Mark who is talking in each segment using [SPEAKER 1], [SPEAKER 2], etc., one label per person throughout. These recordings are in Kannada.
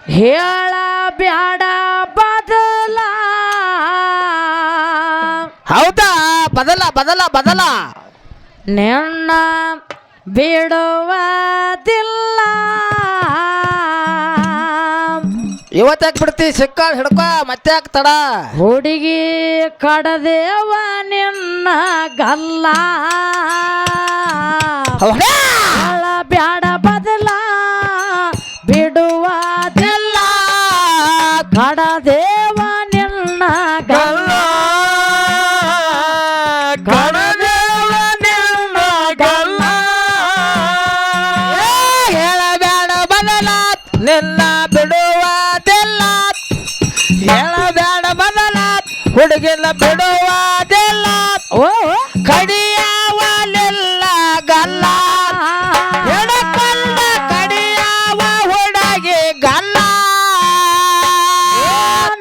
[SPEAKER 1] ಹೇಳ ಬ್ಯಾಡ ಬದಲ
[SPEAKER 2] ಹೌದಾ ಬದಲ ಬದಲ ಬದಲ
[SPEAKER 1] ನಿನ್ನ ಬಿಡುವುದಿಲ್ಲ
[SPEAKER 2] ಇವತ್ತಾಕ್ ಬಿಡ್ತಿ ಸಿಕ್ಕಾಳ್ ಹಿಡ್ಕೊ ಮತ್ತೆ ಯಾಕೆ ತಡ
[SPEAKER 1] ಹುಡುಗಿ ಕಡದೇವ ನಿನ್ನ ಗಲ್ಲ ಹೇಳ ಬ್ಯಾಡ ಬದಲ ಬಿಡುವುದಿಲ್ಲ ಕಡದೇವ ನಿನ್ನ ಗಲ್ಲ
[SPEAKER 2] ಕಡದೇವ ನಿನ್ನ ಗಲ್ಲ ಹೇಳಬೇಡ ಬದಲ ನಿನ್ನ ಬಿಡುವುದಿಲ್ಲ ಹೇಳಬೇಡ ಬದಲ ಹುಡುಗಿನ ಬಿಡುವುದಿಲ್ಲ
[SPEAKER 1] ಓ
[SPEAKER 2] ಕಡಿಯಾವಲೆಲ್ಲ ಗಲ್ಲ ಹಿಡಕೊಂಡ ಕಡಿಯಾವ ಹುಡುಗಿ ಗಲ್ಲ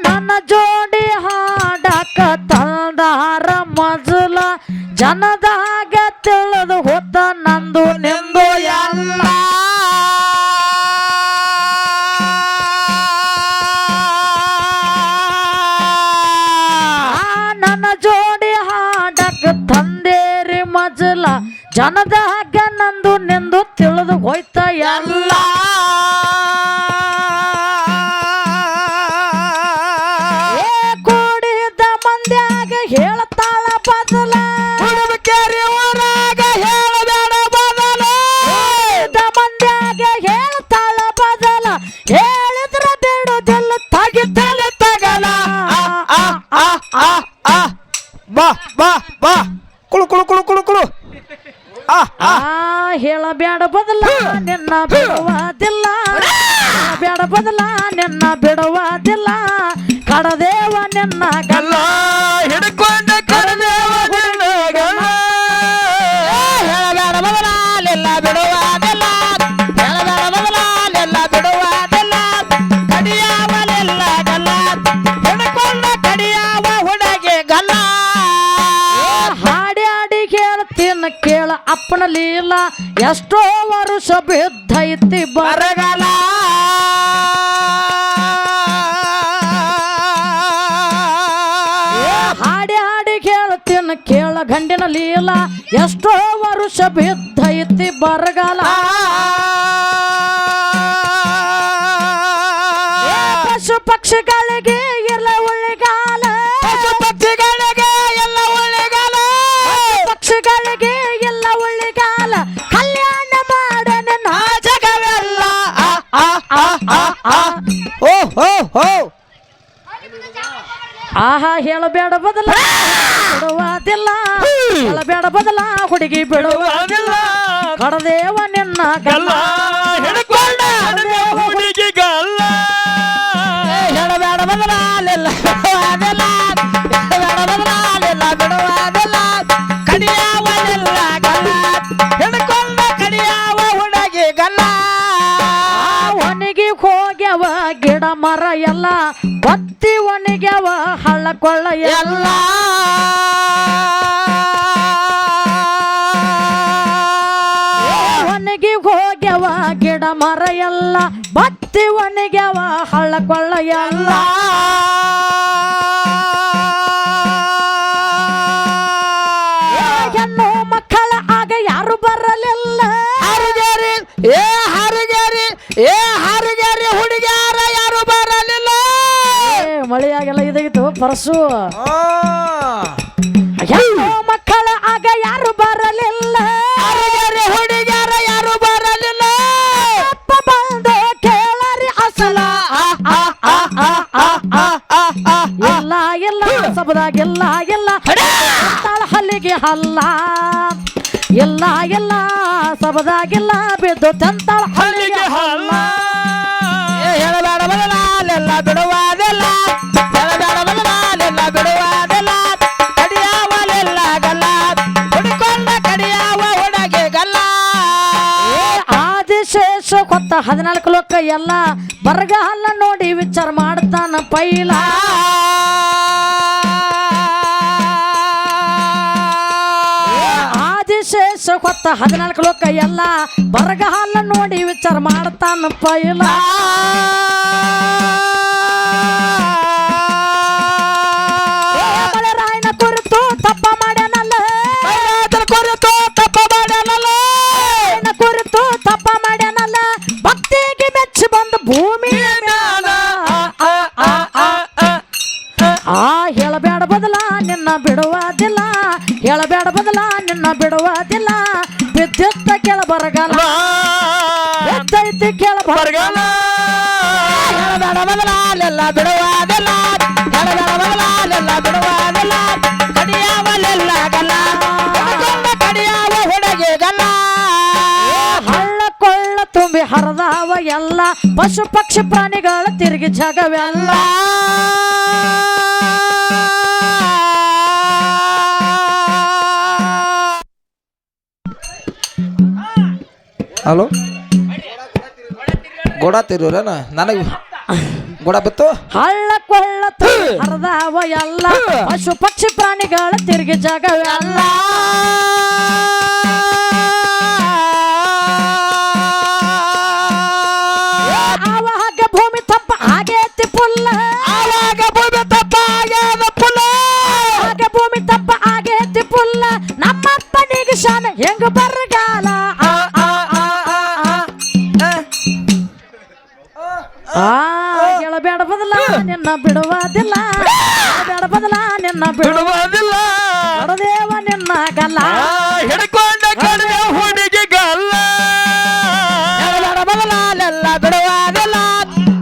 [SPEAKER 1] ನನ್ನ ಜೋಡಿ ಹಾಡಕ ತಂದಾರ ಮಜಲ ಜನದಾಗ ತಿಳಿದು ಹೋತ ನಂದು ನಿಂದು ಎಲ್ಲ ನನ್ನ ಜೋಡಿ ಹಾಡಕ ತಂದೇರಿ ಮಜಲ ಜನದಾಗ ನಂದು ನಿಂದು ತಿಳಿದು ಹೋಯ್ತ ಎಲ್ಲ ಕೂಡಿದ ಮಂದ್ಯಾಗ ಹೇಳ್ತಾಳ ಬದಲ
[SPEAKER 2] ಹುಡುಗೇರಿ ಊರಾಗ ಹೇಳಬೇಡ ಬದಲ
[SPEAKER 1] ಮಂದ್ಯಾಗ ಹೇಳ್ತಾಳ ಬದಲ ಹೇಳಿದ್ರ ಬಿಡುದಿಲ್ಲ
[SPEAKER 2] ತಗಿತಲೆ ತಗಲ ಬಾ ಬಾ ಬಾ ಕುಳು ಕುಳು ಕುಳು ಕುಳು ಕುಳು
[SPEAKER 1] ಹೇಳಬ್ಯಾಡ ಬದಲ ನಿನ್ನ ಬಿಡುವುದಿಲ್ಲ ಬ್ಯಾಡ ಬದಲ ನಿನ್ನ ಬಿಡುವುದಿಲ್ಲ ಕಡದೇವ ನಿನ್ನ ಗಲ್ಲ
[SPEAKER 2] ಹಿಡ್ಕೊಂಡ ಕಡದೇವ ನಿನ್ನ ಗಲ್ಲ ಹೇಳಬೇಡ ಬದಲ ನಿನ್ನ ಬಿಡುವುದಿಲ್ಲ ಹೇಳಬೇಡ ಬದಲ ನಿನ್ನ ಬಿಡುವುದಿಲ್ಲ ಕಡಿಯಾವಲೆಲ್ಲ ಗಲ್ಲ ಹಿಡ್ಕೊಂಡ ಕಡಿಯಾವ ಹುಡುಗಿ ಗಲ್ಲ
[SPEAKER 1] ಹಾಡಿ ಹಾಡಿ ಕೇಳ್ತೀನಿ ಕೇಳ ಅಪ್ಪನ ಲೀಲ ಎಷ್ಟೋ ವರುಷ ಬಿದ್ದೈತಿ
[SPEAKER 2] ಬರಗಲ
[SPEAKER 1] ಹಾಡಿ ಹಾಡಿ ಕೇಳ್ತೀನಿ ಕೇಳ ಗಂಡಿನ ಲೀಲ ಎಷ್ಟೋ ವರುಷ ಬಿದ್ದೈತಿ ಬರಗಾಲ ಪಶು ಪಕ್ಷಿಗಳಿಗೆ ಇಲ್ಲ ಉಳ್ಳಿಗಾಲ
[SPEAKER 2] ಪಶು ಪಕ್ಷಿಗಳಿಗೆ ಎಲ್ಲ ಒಳ್ಳೆಗಾಲ
[SPEAKER 1] ಪಕ್ಷಿಗಳಿಗೆ ಎಲ್ಲ ಉಳ್ಳಿಗಾಲ ಕಲ್ಯಾಣ ಮಾಡನ
[SPEAKER 2] ಜಗವೆಲ್ಲ ಓ ಹೋ ಹೋ
[SPEAKER 1] ಆಹಾ ಹೇಳಬೇಡ ಬದಲ ಬಿಡುವುದಿಲ್ಲ ಹೇಳಬೇಡ ಬದಲ ಹುಡುಗಿ ಬಿಡುವುದಿಲ್ಲ ಕಡದೇವ ನಿನ್ನ ಗಲ್ಲ
[SPEAKER 2] ಹಿಡ್ಕೊಂಡ ಹುಡುಗಿ ಗಲ್ಲ ಹೇಳಬೇಡ ಬದಲ ಲಿಲ್ಲ ಬಿಡುವುದಿಲ್ಲ ಹೇಳಬೇಡ ಬದಲ ಲಿಲ್ಲ ಬಿಡುವುದಿಲ್ಲ ಕಡಿಯಾವಲೆಲ್ಲ ಗಲ್ಲ ಹಿಡ್ಕೊಂಡ ಕಡಿಯಾವ ಹುಡುಗಿ ಗಲ್ಲ
[SPEAKER 1] ಒಣಗಿ ಹೋಗ್ಯವ ಗಿಡ ಮರ ಎಲ್ಲ ಬತ್ತಿ ಒಣಗ್ಯವ ಹಳ್ಳ ಕೊಳ್ಳ ಎಲ್ಲ ಒಣಗಿ ಹೋಗ್ಯವ ಗಿಡ ಮರ ಎಲ್ಲ ಬತ್ತಿ ಒಣಗ್ಯವ ಹಳ್ಳ ಕೊಳ್ಳ ಎಲ್ಲ ಹೆಣ್ಣು ಮಕ್ಕಳ ಆಗ ಯಾರು ಬರಲಿಲ್ಲ
[SPEAKER 2] ಹಾರುಗೇರಿ ಏ ಹಾರುಗೇರಿ ಏ ಹಾರುಗೇರಿ ಹುಡುಗ್ಯಾರ ಯಾರು ಬರಲಿಲ್ಲ
[SPEAKER 1] ಮಳೆಯಾಗೆಲ್ಲ ಇದಾಗಿತ್ತು ಪರಸು ಹೆಣ್ಣು ಮಕ್ಕಳ ಆಗ ಯಾರು ಬರಲಿಲ್ಲ
[SPEAKER 2] ಹಾರುಗೇರಿ ಹುಡುಗ್ಯಾರ ಯಾರು ಬರಲಿಲ್ಲ
[SPEAKER 1] ಅಪ್ಪ ಬಂದು ಕೇಳರಿ ಅಸಲ ಇಲ್ಲ ಇಲ್ಲ ಸಬದಾಗಿಲ್ಲ ಇಲ್ಲ ತಾಳ ಹಲ್ಲಿಗೆ ಹಲ್ಲ ಇಲ್ಲ ಇಲ್ಲ ಸಬದಾಗಿಲ್ಲ ಬಿದ್ದು ತಂತಾಳ ಹಲ್ಲಿಗೆ ಹಲ್ಲ
[SPEAKER 2] ಹೇಳಬೇಡ ಬದಲ ಲಿಲ್ಲ ಬಿಡುವುದಿಲ್ಲ ಹೇಳಬೇಡ ಬದಲ ಲಿಲ್ಲ ಬಿಡುವುದಿಲ್ಲ ಕಡಿಯಾವಲೆಲ್ಲ ಗಲ್ಲ ಹುಡುಕೊಂಡ ಕಡಿಯಾವ ಹುಡುಗಿ ಗಲ್ಲ
[SPEAKER 1] ಆದಿಶೇಷ ಕೊತ್ತ 14 ಲೋಕ ಎಲ್ಲ ಬರಗಾಲ ನೋಡಿ ವಿಚಾರ ಮಾಡ್ತಾನ ಪೈಲ ಆದಿಶೇಷ ಕೊತ್ತ 14 ಲೋಕ ಎಲ್ಲ ಬರಗಾಲ ನೋಡಿ ವಿಚಾರ ಮಾಡ್ತಾನ ಪೈಲ ಬಿಡುವುದಿಲ್ಲ ವಿದ್ಯುತ್ ಕೆಳ ಬರಗಾಲ ಎತ್ತೈತಿ ಕೆಳ ಬರಗಾಲ
[SPEAKER 2] ಹೇಳಬೇಡ ಬದಲಾಲೆಲ್ಲ ಬಿಡುವುದಿಲ್ಲ ಹೇಳಬೇಡ ಬದಲಾಲೆಲ್ಲ ಬಿಡುವುದಿಲ್ಲ ಕಡಿಯಾವಲೆಲ್ಲ ಗಲ್ಲ ಕಡಿಯಾವ ಹುಡುಗಿ ಗಲ್ಲ
[SPEAKER 1] ಹಳ್ಳ ಕೊಳ್ಳ ತುಂಬಿ ಹರಿದಾವ ಎಲ್ಲ ಪಶು ಪಕ್ಷಿ ಪ್ರಾಣಿಗಳ ತಿರುಗಿ ಜಗವೆಲ್ಲ
[SPEAKER 2] ಹಲೋ ಗೋಡ ತಿರುವರೇನ ನನಗೆ ಗೋಡ ಬಿತ್ತು
[SPEAKER 1] ಹಳ್ಳ ಕೊಳ್ಳ ತುಂಬಿ ಹರಿದಾವ ಎಲ್ಲ ಪಶು ಪಕ್ಷಿ ಪ್ರಾಣಿಗಳ ತಿರುಗಿ ಜಗವೆಲ್ಲ ಆವಾಗ ಭೂಮಿ ತಪ್ಪ ಆಗೇತಿ ಪುಲ್ಲ
[SPEAKER 2] ಆವಾಗ ಭೂಮಿ ತಪ್ಪ ಆಗ್ಯಾದ ಪುಲ್ಲ
[SPEAKER 1] ಆಗ ಭೂಮಿ ತಪ್ಪ ಆಗೇತಿ ಪುಲ್ಲ ನಮ್ಮಪ್ಪನಿಗೆ ಶಾನ ಹೆಂಗ ಬರಗಾಲ ಹೇಳಬೇಡ ಬದಲ ನಿನ್ನ ಬಿಡುವುದಿಲ್ಲ ಬೇಡ ಬದಲ ನಿನ್ನ
[SPEAKER 2] ಬಿಡುವುದಿಲ್ಲ
[SPEAKER 1] ಬಿಡದೇವ ನಿನ್ನ ಗಲ್ಲ
[SPEAKER 2] ಹಿಡ್ಕೊಂಡ ಕಡಿಮೆ ಹುಡುಗಿ ಗಲ್ಲ ಹೇಳಬೇಡ ಬದಲಾಲೆಲ್ಲ ಬಿಡುವುದಿಲ್ಲ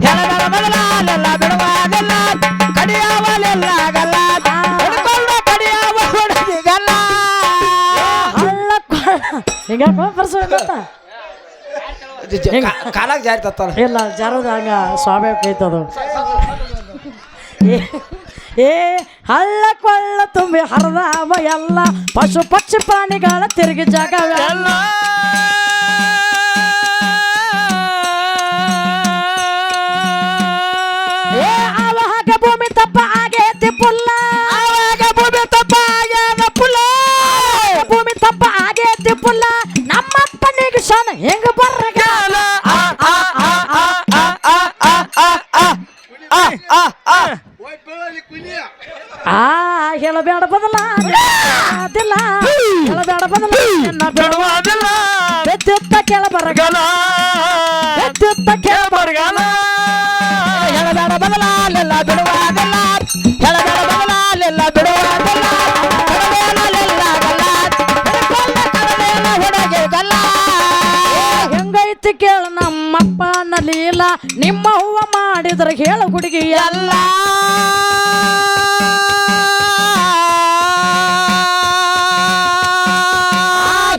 [SPEAKER 2] ಹೇಳಬೇಡ ಬದಲಾಲೆಲ್ಲ ಬಿಡುವುದಿಲ್ಲ ಕಡಿಯಾವಲೆಲ್ಲ ಗಲ್ಲ ಹಿಡ್ಕೊಂಡ ಕಡಿಯಾವ ಹುಡುಗಿ ಗಲ್ಲ
[SPEAKER 1] ಹಳ್ಳ ಹಿಂಗ ಬರ್ಸೋತ್ತ
[SPEAKER 2] ಕಾಲಾಗ ಜಾರಿ ತತ್ತಲ್ಲ
[SPEAKER 1] ಇಲ್ಲ ಜಾರದ ಹಂಗ ಸ್ವಾಭಾವಿಕ ಐತದು ಏ ಹಳ್ಳ ಕೊಳ್ಳ ತುಂಬಿ ಹರಿದಾವ ಎಲ್ಲ ಪಶು ಪಕ್ಷಿ ಪ್ರಾಣಿಗಳ ತಿರುಗಿ ಜಗವೆಲ್ಲ ಆವಾಗ ಭೂಮಿ ತಪ್ಪ ಆಗೇತಿ ಪುಲ್ಲ
[SPEAKER 2] ಆವಾಗ ಭೂಮಿ ತಪ್ಪ ಆಗ್ಯಾದ ಪುಲ್ಲ
[SPEAKER 1] ಭೂಮಿ ತಪ್ಪ ಆಗೇತಿ ಪುಲ್ಲ ನಮ್ಮಪ್ಪನಿಗೆ ಶಾನ ಹೆಂಗ ಬರಗಾಲ ಹೇಳಬೇಡ ಬದಲ ಅದಿಲ್ಲ ಹೇಳಬೇಡ ಬದಲ ನಿನ್ನ
[SPEAKER 2] ಬಿಡುವುದಿಲ್ಲ
[SPEAKER 1] ವಿದ್ಯುತ್ತ ಕೆಳ ಬರಗಾಲ ವಿದ್ಯುತ್ತ ಕೆಳ ಬರಗಾಲ
[SPEAKER 2] ಹೇಳಬೇಡ ಬದಲಾಲೆಲ್ಲ ಬಿಡುವುದಿಲ್ಲ ಹೇಳಬೇಡ ಬದಲಾಲೆಲ್ಲ ಬಿಡುವುದಿಲ್ಲ ಕಡಲೆಲ್ಲ ಗಲ್ಲ ಕಡಲೆಲ್ಲ ಹುಡುಗಿ ಗಲ್ಲ
[SPEAKER 1] ಹೆಂಗೈತಿ ಕೇಳ ನಮ್ಮಪ್ಪ ನಲೀಲ ನಿಮ್ಮ ಹೂವ ಮಾಡಿದ್ರ ಹೇಳ ಹುಡುಗಿ ಎಲ್ಲ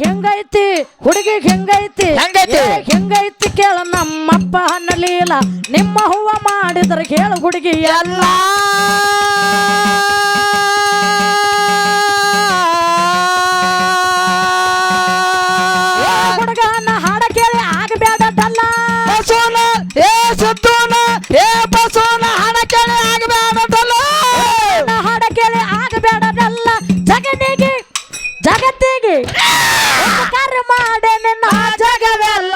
[SPEAKER 1] ಹೆಂಗೈತಿ ಹುಡುಗಿ ಹೆಂಗೈತಿ
[SPEAKER 2] ಹೆಂಗೈತಿ?
[SPEAKER 1] ಹೆಂಗೈತಿ ಕೇಳ ನಮ್ಮಪ್ಪ ನಲೀಲ ನಿಮ್ಮ ಹೂವ ಮಾಡಿದ್ರ ಹೇಳ ಹುಡುಗಿ ಎಲ್ಲ ಹುಡುಗನ ಹಾಡ ಕೇಳಿ ಆಗಬೇಡದಲ್ಲ
[SPEAKER 2] ಬಸವನ ಏ ಸುತ್ತೂನ ಏ ಬಸವನ ಹಣ ಕೇಳಿ ಆಗಬೇಡದಲ್ಲ
[SPEAKER 1] ಹಾಡ ಕೇಳಿ ಆಗಬೇಡದಲ್ಲ ಜಗತ್ತಿಗೆ ಉಪಕಾರ ಮಾಡೆ ನಿನ್ನ ಜಗವೆಲ್ಲ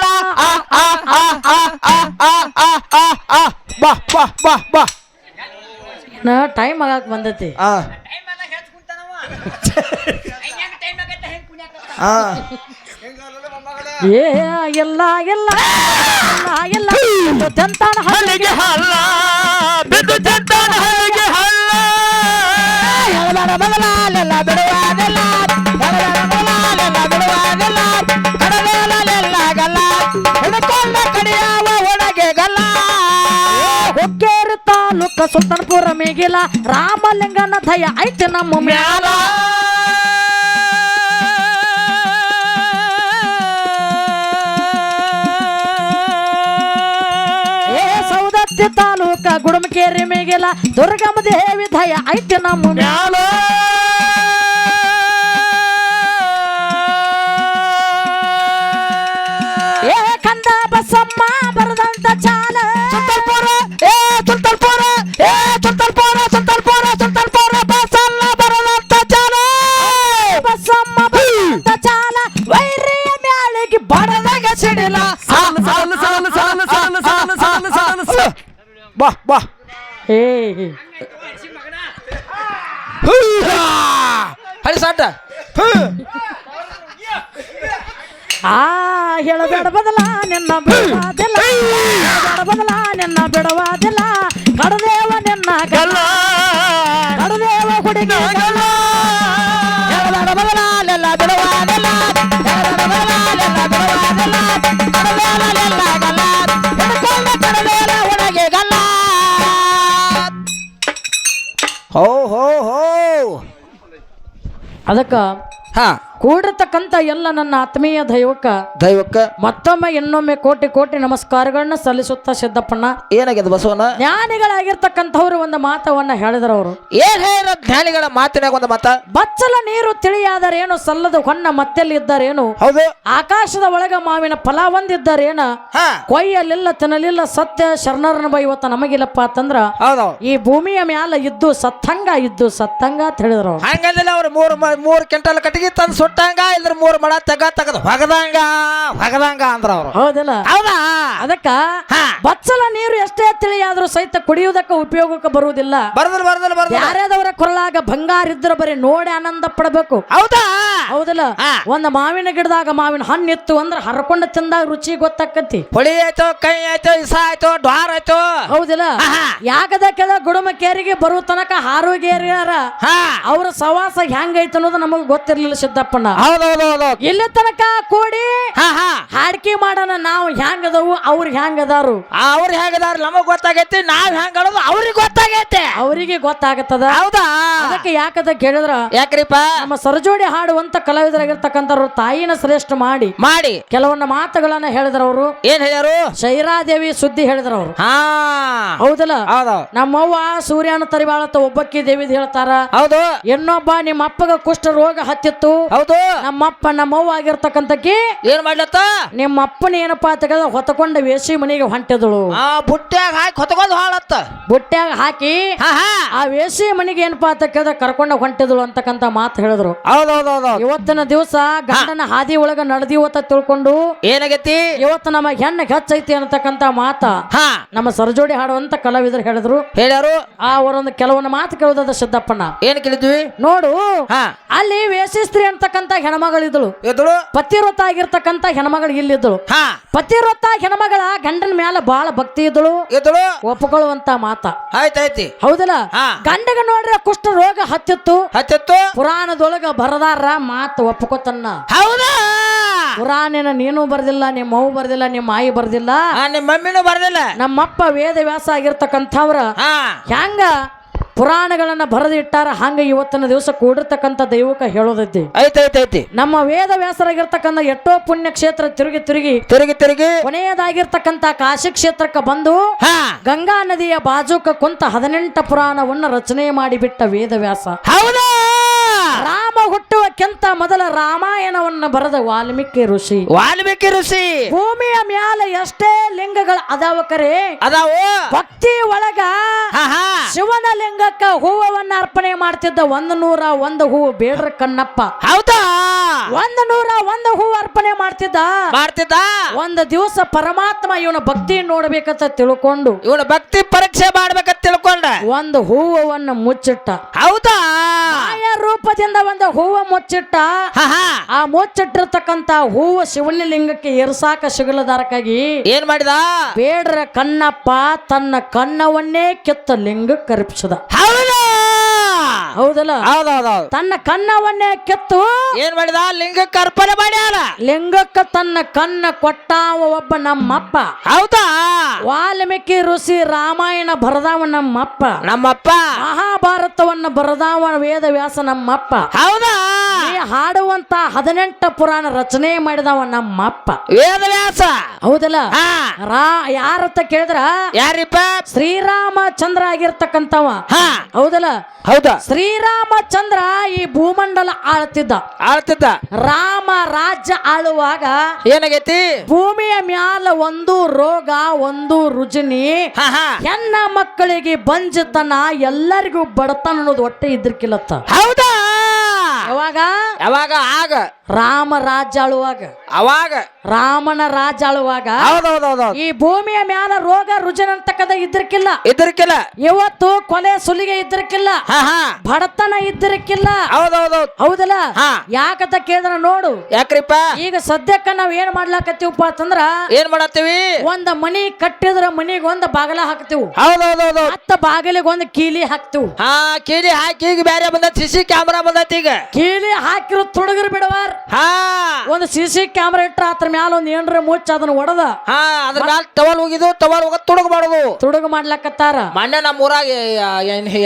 [SPEAKER 2] ಬಾ ಬಾ ಬಾ ಬಾ
[SPEAKER 1] ಟೈಮ್ ಆಗಾಕ ಬಂದೈತಿ ಏ ಎಲ್ಲ ಎಲ್ಲ ಎಲ್ಲ ಜಂತಾನ
[SPEAKER 2] ಹಲ್ಲಿಗೆ ಹಲ್ಲ ಬಿದ್ದು ಜಂತಾನ ಹಲ್ಲಿಗೆ ಹಲ್ಲ ಹೇಳಬೇಡ ಬದಲಾಲೆಲ್ಲ ಬಿಡುವುದಿಲ್ಲ ಹೇಳಬೇಡ ಬದಲಾಲೆಲ್ಲ ಬಿಡುವುದಿಲ್ಲ ಕಡಲೆಲ್ಲ ಗಲ್ಲ ಹಿಡ್ಕೊಂಡ ಕಡಿಯಾವ ಒಳಗೆ ಗಲ್ಲ
[SPEAKER 1] ಹುಕ್ಕೇರಿ ತಾಲೂಕ ಸುಲ್ತಾನ್ಪುರ ಮೇಗಿಲ ರಾಮಲಿಂಗನ ದಯ ಐತಿ ನಮ್ಮ ಮ್ಯಾಲ ಸೌದತ್ತಿ ತಾಲೂಕ ಗುಡುಮಕೇರಿ ಮೇಗಿಲ ದುರ್ಗಮ್ಮ ದೇವಿ ದಯ ಐತಿ ನಮ್ಮ ಮ್ಯಾಲ ಏ ಕಂದ ಬಸಮ್ಮ ಬರದಂತ ಚಾಲ
[SPEAKER 2] ಸುಲ್ತಾನ್ಪುರ ಏ ಸುಲ್ತಾನ್ಪುರ ಏ ಸುಲ್ತಾನ್ಪುರ ಸುಲ್ತಾನ್ಪುರ ಸುಲ್ತಾನ್ಪುರ ಬಸಲ್ಲ ಬರದಂತ ಚಾಲ
[SPEAKER 1] ಬಸಮ್ಮ ಬರದಂತ ಚಾಲ ವೈರಿಯ ಮ್ಯಾಳಿಗೆ ಬಡದಾಗ ಸಿಡಿಲ
[SPEAKER 2] ಬಾ ಬಾ
[SPEAKER 1] ಏ
[SPEAKER 2] ಹಳಿ ಸಾಟ
[SPEAKER 1] ಹೇಳಬೇಡ ಬದಲ ನಿನ್ನ ಬಿಡುವುದಿಲ್ಲ ಹೇಳಬೇಡ ಬದಲ ನಿನ್ನ ಬಿಡುವುದಿಲ್ಲ ಕಡದೇವ ನಿನ್ನ ಗಲ್ಲ ಕಡದೇವ ಹುಡುಗಿ ಗಲ್ಲ
[SPEAKER 2] ಹೇಳಬೇಡ ಬದಲಾಲೆಲ್ಲ ಬಿಡುವುದಿಲ್ಲ ಹೋ ಹೋ ಹೋ
[SPEAKER 1] ಅದಕ್ಕ
[SPEAKER 2] ಹಾ
[SPEAKER 1] ಕೂಡಿರ್ತಕ್ಕಂಥ ಎಲ್ಲ ನನ್ನ ಆತ್ಮೀಯ
[SPEAKER 2] ದೈವಕ್ಕ
[SPEAKER 1] ಮತ್ತೊಮ್ಮೆ ಇನ್ನೊಮ್ಮೆ ಕೋಟಿ ಕೋಟಿ ನಮಸ್ಕಾರಗಳನ್ನ ಸಲ್ಲಿಸುತ್ತಾ ಸಿದ್ದಪ್ಪಣ್ಣ.
[SPEAKER 2] ಏನಾಗ್ಯದ ಬಸವಣ್ಣ?
[SPEAKER 1] ಜ್ಞಾನಿಗಳಾಗಿರ್ತಕ್ಕಂಥವ್ರು ಒಂದು ಮಾತವನ್ನ ಹೇಳಿದ್ರು. ಅವರು
[SPEAKER 2] ಏನ್ ಹೇಳಿರ ಜ್ಞಾನಿಗಳ ಮಾತಿನಾಗ ಒಂದು ಮಾತ?
[SPEAKER 1] ಬಚ್ಚಲ ನೀರು ತಿಳಿಯಾದರೇನು, ಸಲ್ಲದ ಹೊನ್ನ ಮತ್ತೆಲ್ಲಿ ಇದ್ದಾರೇನು,
[SPEAKER 2] ಹೌದು
[SPEAKER 1] ಆಕಾಶದ ಒಳಗ ಮಾವಿನ ಫಲ ಒಂದಿದ್ದಾರೇನ, ಕೊಯ್ಯಲಿಲ್ಲ ತಿನ್ನಲಿಲ್ಲ ಸತ್ಯ ಶರಣರನ ಇವತ್ತ ನಮಗಿಲ್ಲಪ್ಪ ಅಂತಂದ್ರ
[SPEAKER 2] ಹೌದು
[SPEAKER 1] ಈ ಭೂಮಿಯ ಮ್ಯಾಲ ಇದ್ದು ಸತ್ತಂಗ ಅಂತ ಹೇಳಿದ್ರು.
[SPEAKER 2] ಹಂಗಂದಿಲ್ಲ ಅವ್ರು ಮೂರ್ ಕ್ವಿಂಟಲ್ ಕಟ್ಟಿಗೆ ತಂದು ಸುಟ್ಟಂಗ ಇದ್ರ 3 ಮಳ ತೆಗದ್ ಹೊಗದಂಗ ಅಂದ್ರ ಅವ್ರು.
[SPEAKER 1] ಹೌದಿಲ್ಲ?
[SPEAKER 2] ಹೌದಾ?
[SPEAKER 1] ಅದಕ್ಕ ಬಚ್ಚಲ ನೀರು ಎಷ್ಟೇ ತಿಳಿಯಾದ್ರೂ ಸಹಿತ ಕುಡಿಯುವುದಕ್ಕ ಉಪಯೋಗಕ್ಕೆ ಬರುವುದಿಲ್ಲ. ಯಾರ್ಯಾದವರ ಕೊರಳಾಗ ಬಂಗಾರ ಇದ್ರ ಬರೀ ನೋಡಿ ಆನಂದ ಪಡಬೇಕು.
[SPEAKER 2] ಹೌದಾ?
[SPEAKER 1] ಹೌದಿಲ್ಲ? ಒಂದ್ ಮಾವಿನ ಗಿಡದಾಗ ಮಾವಿನ ಹಣ್ಣಿತ್ತು ಅಂದ್ರ ಹರ್ಕೊಂಡ ತಿಂದಾಗ ರುಚಿ ಗೊತ್ತಾಕತಿ.
[SPEAKER 2] ಹೊಳಿ ಆಯ್ತು, ಕೈ ಆಯ್ತು, ಇಸ ಆಯ್ತು, ಡ್ವಾರ ಆಯ್ತು.
[SPEAKER 1] ಹೌದಿಲ್ಲ? ಯಾಕದ ಕೆಲ ಗುಡುಮ ಕೇರಿಗೆ ಬರುವ ತನಕ ಹಾರೋಗೇರಿಯಾರ ಅವ್ರ ಸವಾಸ ಹೆಂಗೈತೆ ಅನ್ನೋದು ನಮಗ್ ಗೊತ್ತಿರ್ಲಿಲ್ಲ ಸಿದ್ದಪ್ಪಣ್ಣ. ಇಲ್ಲಿ ತನಕ ಕೂಡಿ ಹಾಡ್ಕಿ ಮಾಡೋಣ. ನಾವು ಹೆಂಗದವು ಅವ್ರ ಹೆಂಗದಾರು,
[SPEAKER 2] ಅವ್ರ ಹೆಂಗದಾರ ನಮಗ್ ಗೊತ್ತಾಗೈತಿ. ನಾವ್ ಹೆಂಗಡೋದು ಅವ್ರಿಗೆ ಗೊತ್ತಾಗೈತೆ,
[SPEAKER 1] ಅವರಿಗೆ ಗೊತ್ತಾಗತ್ತದ.
[SPEAKER 2] ಹೌದಾ?
[SPEAKER 1] ಅದಕ್ಕೆ ಯಾಕದ ಕೇಳಿದ್ರ
[SPEAKER 2] ಯಾಕ್ರಿಪ್ಪ
[SPEAKER 1] ನಮ್ಮ ಸರಜೋಡಿ ಹಾಡುವಂತ ಕಲಾವಿದರಾಗಿರ್ತಕ್ಕಂಥವ್ರು ತಾಯಿನ ಶ್ರೇಷ್ಠ ಮಾಡಿ ಕೆಲವೊಂದು ಮಾತುಗಳನ್ನ ಹೇಳಿದ್ರವ್ರು.
[SPEAKER 2] ಏನ್ ಹೇಳ್ಯಾರು?
[SPEAKER 1] ಶೈರಾದೇವಿ ಸುದ್ದಿ ಹೇಳಿದ್ರವ್ರು. ಹೌದಲ್ಲ? ನಮ್ಮವ್ವ ಸೂರ್ಯನ ತರಿಬಾಳತ್ತ ಒಬ್ಬಕ್ಕಿ ದೇವಿ ಹೇಳ್ತಾರ.
[SPEAKER 2] ಹೌದು.
[SPEAKER 1] ಇನ್ನೊಬ್ಬ ನಿಮ್ಮ ಅಪ್ಪಗ ಕುಷ್ಠ ರೋಗ ಹತ್ತಿತ್ತು.
[SPEAKER 2] ಹೌದು.
[SPEAKER 1] ನಮ್ಮಪ್ಪ ನಮ್ಮವ್ವ ಆಗಿರ್ತಕ್ಕಂಥಕ್ಕಿ
[SPEAKER 2] ಏನ್ ಮಾಡ್ಲತ್ತ?
[SPEAKER 1] ನಿಮ್ಮ ಅಪ್ಪನ ಏನಪ್ಪಾ ಅಂತ ಹೊತ್ತಕೊಂಡ ವೇಸಿ ಮನೆಗೆ ಹೊಂಟಿದಳು.
[SPEAKER 2] ಬುಟ್ಟ್ಯಾಗ ಹಾಕಿ ಹೊತ್ಕೊಂಡ್ ಹಾಳತ್ತ.
[SPEAKER 1] ಬುಟ್ಟ್ಯಾಗ ಹಾಕಿ ಆ ವೇಸಿ ಮನೆಗೆ ಏನಪ್ಪಾ ಅಂತ ಕೇಳಿದ್ರೆ ಕರ್ಕೊಂಡ ಹೊಂಟಿದಳು ಅಂತಕ್ಕಂತ ಮಾತು ಹೇಳಿದ್ರು. ಇವತ್ತಿನ ದಿವಸ ಗಂಡನ ಹಾದಿ ಒಳಗ ನಡೆದಿವತ್ತ ತಿಳ್ಕೊಂಡು
[SPEAKER 2] ಏನಾಗೈತಿ
[SPEAKER 1] ಇವತ್ತು ನಮ್ಮ ಹೆಣ್ಣು ಹೆಚ್ಚೈತಿ ಅನ್ನತಕ್ಕಂತ ಮಾತ ನಮ್ಮ ಸರಜೋಡಿ ಹಾಡುವಂತ ಕಲಾವಿದರು ಹೇಳಿದ್ರು. ಅವರೊಂದು ಕೆಲವೊಂದು ಮಾತು ಕೇಳುದ ಸಿದ್ದಪ್ಪಣ್ಣ.
[SPEAKER 2] ಏನ್ ಕೇಳಿದ್ವಿ
[SPEAKER 1] ನೋಡು, ಅಲ್ಲಿ ವೇಸಿ ಸ್ತ್ರೀ ಅಂತಕ್ಕಂತ ಹೆಣ್ಮಗಳಿದ್ಳು. ಪತಿವ್ರತ ಆಗಿರ್ತಕ್ಕಂತ ಹೆಣ್ಮಗಳು ಇಲ್ಲಿದ್ದಳು. ಪತಿವ್ರತ ಹೆಣ್ಮಗಳ ಗಂಡನ ಮ್ಯಾಲ ಬಾಳ ಭಕ್ತಿ ಇದ್ದಳು. ಒಪ್ಕೊಳ್ಳುವಂತ ಮಾತ
[SPEAKER 2] ಆಯ್ತಾಯ್ತಿ.
[SPEAKER 1] ಹೌದಲ್ಲ? ಗಂಡಗ ನೋಡ್ರೆ ಕುಷ್ಠ ರೋಗ ಹತ್ತಿತ್ತು. ಪುರಾಣದೊಳಗ ಬರದಾರ ಮಾತು ಒಪ್ಕೋತನ್ನ.
[SPEAKER 2] ಹೌದಾ?
[SPEAKER 1] ಪುರಾಣಿನ ನೀನು ಬರ್ದಿಲ್ಲ, ನಿಮ್ಮ ಮೌ ಬರ್ದಿಲ್ಲ, ನಿಮ್ಮ ಆಯಿ ಬರ್ದಿಲ್ಲ,
[SPEAKER 2] ನಿಮ್ಮ ಮಮ್ಮಿನೂ ಬರ್ದಿಲ್ಲ.
[SPEAKER 1] ನಮ್ಮಪ್ಪ ವೇದ ವ್ಯಾಸ ಆಗಿರ್ತಕ್ಕಂಥವ್ರ ಹೆಂಗ ಪುರಾಣಗಳನ್ನ ಬರೆದಿಟ್ಟಾರ ಹಂಗ ಇವತ್ತಿನ ದಿವಸ ಕೂಡಿರ್ತಕ್ಕಂಥ ದೈವಕ ಹೇಳೋದೈತಿ.
[SPEAKER 2] ಐತೈತೈತಿ.
[SPEAKER 1] ನಮ್ಮ ವೇದ ವ್ಯಾಸರಾಗಿರ್ತಕ್ಕಂಥ ಎಷ್ಟೋ ಪುಣ್ಯ ಕ್ಷೇತ್ರ ತಿರುಗಿ ಕೊನೆಯದಾಗಿರ್ತಕ್ಕಂಥ ಕಾಶಿ ಕ್ಷೇತ್ರಕ್ಕೆ ಬಂದು ಗಂಗಾ ನದಿಯ ಬಾಜುಕ ಕುಂತ 18 ಪುರಾಣವನ್ನ ರಚನೆ ಮಾಡಿಬಿಟ್ಟ ವೇದ ವ್ಯಾಸ.
[SPEAKER 2] ಹೌದಾ?
[SPEAKER 1] ರಾಮ ಹುಟ್ಟುವಕ್ಕಿಂತ ಮೊದಲ ರಾಮಾಯಣವನ್ನ ಬರೆದ ವಾಲ್ಮೀಕಿ ಋಷಿ. ಭೂಮಿಯ ಮ್ಯಾಲ ಎಷ್ಟೇ ಲಿಂಗಗಳ ಅದಾವ ಕರೆ
[SPEAKER 2] ಅದಾವು.
[SPEAKER 1] ಭಕ್ತಿ ಒಳಗ ಶಿವನ ಲಿಂಗಕ್ಕ ಹೂವನ್ನ ಅರ್ಪಣೆ ಮಾಡ್ತಿದ್ದ 101 ಹೂವು ಬೇಡ್ರ ಕಣ್ಣಪ್ಪ.
[SPEAKER 2] ಹೌದಾ?
[SPEAKER 1] 101 ಹೂವು ಅರ್ಪಣೆ ಮಾಡ್ತಿದ್ದ. ಒಂದು ದಿವಸ ಪರಮಾತ್ಮ ಇವನ ಭಕ್ತಿ ನೋಡ್ಬೇಕಂತ ತಿಳ್ಕೊಂಡು
[SPEAKER 2] ಇವನ ಭಕ್ತಿ ಪರೀಕ್ಷೆ ಮಾಡ್ಬೇಕಂತ ತಿಳ್ಕೊಂಡ
[SPEAKER 1] ಒಂದು ಹೂವನ್ನ ಮುಚ್ಚಿಟ್ಟ.
[SPEAKER 2] ಹೌದಾ?
[SPEAKER 1] ರೂಪದಿಂದ ಒಂದು ಹೂವು ಮುಚ್ಚಿಟ್ಟ. ಆ ಮುಚ್ಚಿಟ್ಟಿರ್ತಕ್ಕಂತ ಹೂವು ಶಿವನ ಲಿಂಗಕ್ಕೆ ಏರ್ಸಾಕ ಸಿಗಲದಾರಕ್ಕಾಗಿ
[SPEAKER 2] ಏನ್ ಮಾಡಿದ?
[SPEAKER 1] ಬೇಡ್ರ ಕಣ್ಣಪ್ಪ ತನ್ನ ಕಣ್ಣವನ್ನೇ ಕೆತ್ತ ಲಿಂಗ ಕರ್ಪಿಸಿದ. ಹೌದಲ್ಲ? ತನ್ನ ಕಣ್ಣವನ್ನೇ ಕೆತ್ತು
[SPEAKER 2] ಏನ್ ಮಾಡಿದ? ಲಿಂಗಕ್ಕೆ ಅರ್ಪಣೆ ಮಾಡ್ಯಾರ.
[SPEAKER 1] ಲಿಂಗಕ್ಕ ತನ್ನ ಕಣ್ಣ ಕೊಟ್ಟಾವ ಒಬ್ಬ ನಮ್ಮಪ್ಪ.
[SPEAKER 2] ಹೌದಾ?
[SPEAKER 1] ವಾಲ್ಮೀಕಿ ಋಷಿ ರಾಮಾಯಣ ಬರದಾವ ನಮ್ಮಪ್ಪ. ಮಹಾಭಾರತವನ್ನ ಬರದಾವ ವೇದ ವ್ಯಾಸ ನಮ್ಮಪ್ಪ.
[SPEAKER 2] ಹೌದಾ?
[SPEAKER 1] ಹಾಡುವಂತ 18 ಪುರಾಣ ರಚನೆ ಮಾಡಿದವ ನಮ್ಮಪ್ಪ
[SPEAKER 2] ವೇದ ವ್ಯಾಸ.
[SPEAKER 1] ಹೌದಲ್ಲ? ಯಾರತ್ತ ಕೇಳಿದ್ರ
[SPEAKER 2] ಯಾರಿಪ್ಪ?
[SPEAKER 1] ಶ್ರೀರಾಮಚಂದ್ರ ಆಗಿರ್ತಕ್ಕಂಥವ. ಹೌದಲ್ಲ?
[SPEAKER 2] ಹೌದಾ?
[SPEAKER 1] ಶ್ರೀರಾಮಚಂದ್ರ ಈ ಭೂಮಂಡಲ ಆಳ್ತಿದ್ದ. ರಾಮ ರಾಜ್ಯ ಆಳುವಾಗ
[SPEAKER 2] ಏನಾಗೈತಿ? ಭೂಮಿಯ
[SPEAKER 1] ಮ್ಯಾಲ ಒಂದು ರೋಗ, ಒಂದು ರುಜಿನಿ, ಹೆಣ್ಣ ಮಕ್ಕಳಿಗೆ ಬಂಜತನ, ಎಲ್ಲರಿಗೂ ಬಡತನ ಅನ್ನೋದು ಒಟ್ಟೆ ಇದ್ರಕಿಲ್ಲತ್ತ.
[SPEAKER 2] ಹೌದಾ?
[SPEAKER 1] ಯಾವಾಗ ಆಗ ರಾಮ ರಾಜ್ಯ ಆಳುವಾಗ,
[SPEAKER 2] ಅವಾಗ
[SPEAKER 1] ರಾಮನ ರಾಜ್ಯ ಆಳುವಾಗ ಈ ಭೂಮಿಯ ಮ್ಯಾಲ ರೋಗ ರುಜಿನ ಅಂತಕ್ಕದ ಇದ್ರಕ್ಕಿಲ್ಲ. ಇವತ್ತು ಕೊಲೆ ಸುಲಿಗೆ ಇದ್ರಕ್ಕಿಲ್ಲ, ಬಡತನ ಇದ್ರಕ್ಕಿಲ್ಲ. ಹೌದಲ್ಲ? ಯಾಕಂತ ಕೇಳಿದ್ರ ನೋಡು.
[SPEAKER 2] ಯಾಕ್ರಿಪ್ಪ? ಈಗ
[SPEAKER 1] ಸದ್ಯಕ್ಕ ನಾವ್ ಏನ್ ಮಾಡ್ಲಾಕತ್ತೀವಪ್ಪ ಅಂತಂದ್ರ
[SPEAKER 2] ಏನ್ ಮಾಡತ್ತೀವಿ?
[SPEAKER 1] ಒಂದ್ ಮನಿ ಕಟ್ಟಿದ್ರ ಮನಿಗೆ ಒಂದ್ ಬಾಗಲ ಹಾಕ್ತಿವ್.
[SPEAKER 2] ಹೌದೌದು.
[SPEAKER 1] ಮತ್ತ ಬಾಗಿಲಿಗೆ ಒಂದ್ ಕೀಲಿ ಹಾಕ್ತಿವ್.
[SPEAKER 2] ಕೀಲಿ ಹಾಕಿ ಈಗ ಬೇರೆ ಬಂದ ಸಿಸಿ ಕ್ಯಾಮ್ರಾ ಬಂದತಿ. ಈಗ
[SPEAKER 1] ಕೀಲಿ ಹಾಕಿರೋ ತುಡುಗರು ಬಿಡವಾರ್
[SPEAKER 2] ಹಾ
[SPEAKER 1] ಒಂದು CC ಕ್ಯಾಮ್ರಾ ಇಟ್ರ ಅದ್ರ ಮ್ಯಾಲ ಒಂದ್ ಏನ್ರ ಮುಚ್ಚ ಅದನ್ನ ಒಡದ
[SPEAKER 2] ಹಾ ಅದ್ರ ಮ್ಯಾಲ ಟವಲ್ ಹೋಗಿದ್ದು ಟವಲ್ ಹೋಗ ತುಡುಗ ಮಾಡುದು
[SPEAKER 1] ತುಡುಗ ಮಾಡ್ಲಕತ್ತಾರ
[SPEAKER 2] ಮೊನ್ನೆ ನಮ್ಮ ಊರಾಗ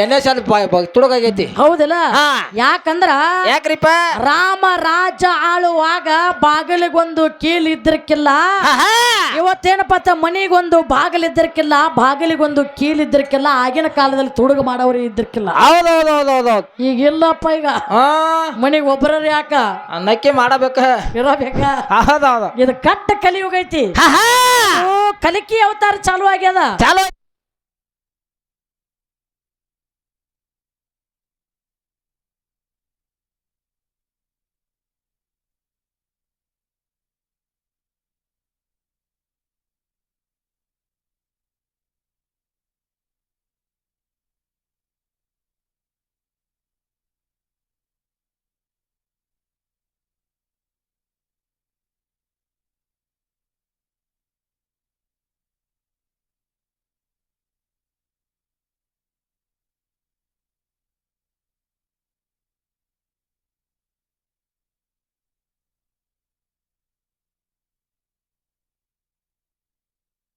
[SPEAKER 2] ಎಣ್ಣೆ ಸ್ವಲ್ಪ ತುಡುಗಾಗೈತಿ
[SPEAKER 1] ಹೌದಿಲ್ಲ
[SPEAKER 2] ಹಾ
[SPEAKER 1] ಯಾಕಂದ್ರ
[SPEAKER 2] ಯಾಕ್ರಿಪ್ಪ
[SPEAKER 1] ರಾಮ ರಾಜ ಆಳುವಾಗ ಬಾಗಿಲಿಗೊಂದು ಕೀಲ್ ಇದ್ರಕ್ಕಿಲ್ಲ ಇವತ್ತೇನಪ್ಪ ಮನಿಗೊಂದು ಬಾಗಿಲಿದ್ದರ್ಕಿಲ್ಲ ಬಾಗಿಲಿಗೊಂದು ಕೀಲ್ ಇದ್ರಕ್ಕಿಲ್ಲ ಆಗಿನ ಕಾಲದಲ್ಲಿ ತುಡುಗ ಮಾಡೋರು ಇದ್ರಕ್ಕಿಲ್ಲ
[SPEAKER 2] ಹೌದೌದೌದೌದು
[SPEAKER 1] ಈಗ ಇಲ್ಲಪ್ಪ ಈಗ ಮನಿಗ್ ಒಬ್ಬರ ಯಾಕ
[SPEAKER 2] ಅನ್ನಕ್ಕೆ ಮಾಡಬೇಕ
[SPEAKER 1] ಇರಬೇಕ
[SPEAKER 2] ಹೌದೌದು
[SPEAKER 1] ಇದು ಕಟ್ಟ ಕಲಿಯುಗ ಐತಿ ಕಲಿಕೆ ಅವತಾರ ಚಾಲು ಆಗ್ಯದ
[SPEAKER 2] ಚಾಲು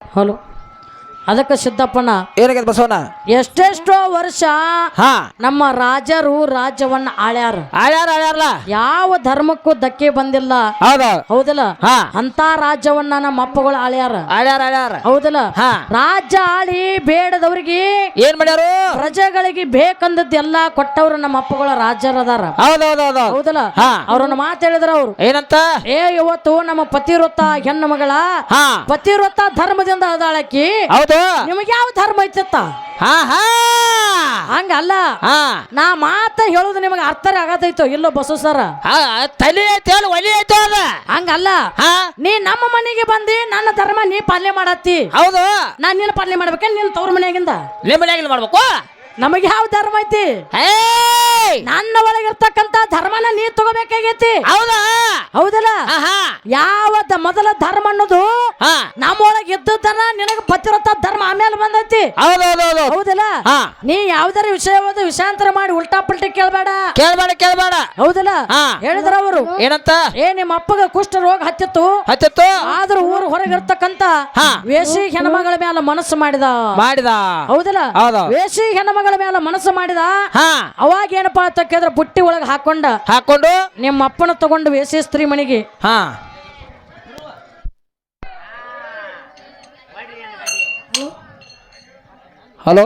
[SPEAKER 1] ಹಲೋ ಅದಕ್ಕೆ ಸಿದ್ದಪ್ಪಣ್ಣ
[SPEAKER 2] ಏನಾಗೈತೆ ಬಸವಣ್ಣ
[SPEAKER 1] ಎಷ್ಟೆಷ್ಟೋ ವರ್ಷ
[SPEAKER 2] ಹಾ
[SPEAKER 1] ನಮ್ಮ ರಾಜರು ರಾಜ್ಯವನ್ನ
[SPEAKER 2] ಆಳ್ಯಾರಲ್ಲ
[SPEAKER 1] ಯಾವ ಧರ್ಮಕ್ಕೂ ಧಕ್ಕೆ ಬಂದಿಲ್ಲ ಹೌದಲ್ಲ
[SPEAKER 2] ಹಾ
[SPEAKER 1] ಅಂತ ರಾಜ್ಯವನ್ನ ನಮ್ಮ ಅಪ್ಪಗಳು
[SPEAKER 2] ಆಳ್ಯಾರ
[SPEAKER 1] ಹೌದಲ್ಲ
[SPEAKER 2] ಹಾ
[SPEAKER 1] ರಾಜ್ಯ ಆಳಿ ಬೇಡದವ್ರಿಗೆ
[SPEAKER 2] ಏನ್ ಮಾಡ್ಯಾರು
[SPEAKER 1] ಪ್ರಜೆಗಳಿಗೆ ಬೇಕಂದದ್ದೆಲ್ಲ ಕೊಟ್ಟವ್ರು ನಮ್ಮ ಅಪ್ಪಗಳ ರಾಜರದಾರ
[SPEAKER 2] ಹೌದೌದೌದು
[SPEAKER 1] ಹೌದಲ್ಲ
[SPEAKER 2] ಹಾ
[SPEAKER 1] ಅವ್ರನ್ನ ಮಾತು ಹೇಳಿದ್ರ ಅವ್ರು
[SPEAKER 2] ಏನಂತ
[SPEAKER 1] ಇವತ್ತು ನಮ್ಮ ಪತಿವ್ರತ ಹೆಣ್ಣು ಮಗಳ
[SPEAKER 2] ಹಾ
[SPEAKER 1] ಪತಿವ್ರತ ಧರ್ಮದಿಂದ ಅದಾಳಕಿ
[SPEAKER 2] ಹೌದು
[SPEAKER 1] ನಿಮಗೆ ಯಾವ ಧರ್ಮ ಐತತ್ತ
[SPEAKER 2] ಹಾ ಹಾ
[SPEAKER 1] ಹಂಗಲ್ಲ
[SPEAKER 2] ಹಾ
[SPEAKER 1] ನಾ ಮಾತ ಹೇಳುದು ನಿಮಗೆ ಅರ್ಥ ಆಗತೈತೋ ಇಲ್ಲೋ ಬಸವ ಸರ
[SPEAKER 2] ತಲೆ ಐತೆ ಒಲಿ ಐತೆ ಅದ
[SPEAKER 1] ಹಂಗಲ್ಲ ನೀ ನಮ್ಮ ಮನೆಗೆ ಬಂದಿ ನನ್ನ ಧರ್ಮ ನೀ ಪಾಲನೆ ಮಾಡತ್ತಿ
[SPEAKER 2] ಹೌದು
[SPEAKER 1] ನಾನ್ ನಿನ್ನ ಪಾಲನೆ ಮಾಡ್ಬೇಕ ನಿನ್ನ ತವ್ರ ಮನೆಯಾಗಿಂದ
[SPEAKER 2] ನಿಮ್ಮ ಮನೆಯಾಗಿಲ್ಲ ಮಾಡ್ಬೇಕು
[SPEAKER 1] ನಮಗೆ ಯಾವ ಧರ್ಮ ಐತಿ ನನ್ನ ಒಳಗಿರ್ತಕ್ಕಂತ ಧರ್ಮನ ನೀ ತಗೋಬೇಕಾಗೈತಿ
[SPEAKER 2] ಹೌದಾ
[SPEAKER 1] ಹೌದಲ್ಲ ಯಾವ ಮೊದಲ ಧರ್ಮ ಅನ್ನೋದು ನಮ್ಮೊಳಗೆ ಇದ್ದದನ್ನ ನಿನಗೆ ಪತಿರತ ಧರ್ಮ ಆಮೇಲೆ ಬಂದೈತಿ ಹೌದಲ್ಲ ನೀ ಯಾವ್ದಾರ ವಿಷಯಾಂತರ ಮಾಡಿ ಉಲ್ಟಾ ಪಲ್ಟಿ ಕೇಳಬೇಡ ಹೌದಲ್ಲ ಹೇಳಿದ್ರ ಅವರು
[SPEAKER 2] ಏನಂತ
[SPEAKER 1] ನಿಮ್ಮ ಅಪ್ಪಗ ಕುಷ್ಠ ರೋಗ ಹತ್ತಿತ್ತು ಆದ್ರೂ ಊರು ಹೊರಗಿರ್ತಕ್ಕಂತ ವೇಷಿ ಹೆಣ್ಮಗಳ ಮೇಲೆ ಮನಸ್ಸು ಮಾಡಿದ ಹೌದಲ್ಲ ವೇಷಿ ಹೆಣ್ಮಗಳ ಮೇಲೆ ಮನಸ್ಸು ಮಾಡಿದ ಅವಾಗ ಏನಪ್ಪಾ ಅಂತ ಕೇಳಿದ್ರೆ ಬುಟ್ಟಿ ಒಳಗೆ ಹಾಕೊಂಡು ನಿಮ್ಮ ಅಪ್ಪನ ತಗೊಂಡು ವೇಷಿ ಸ್ತ್ರೀ ಮನೆಗೆ
[SPEAKER 2] ಹಲೋ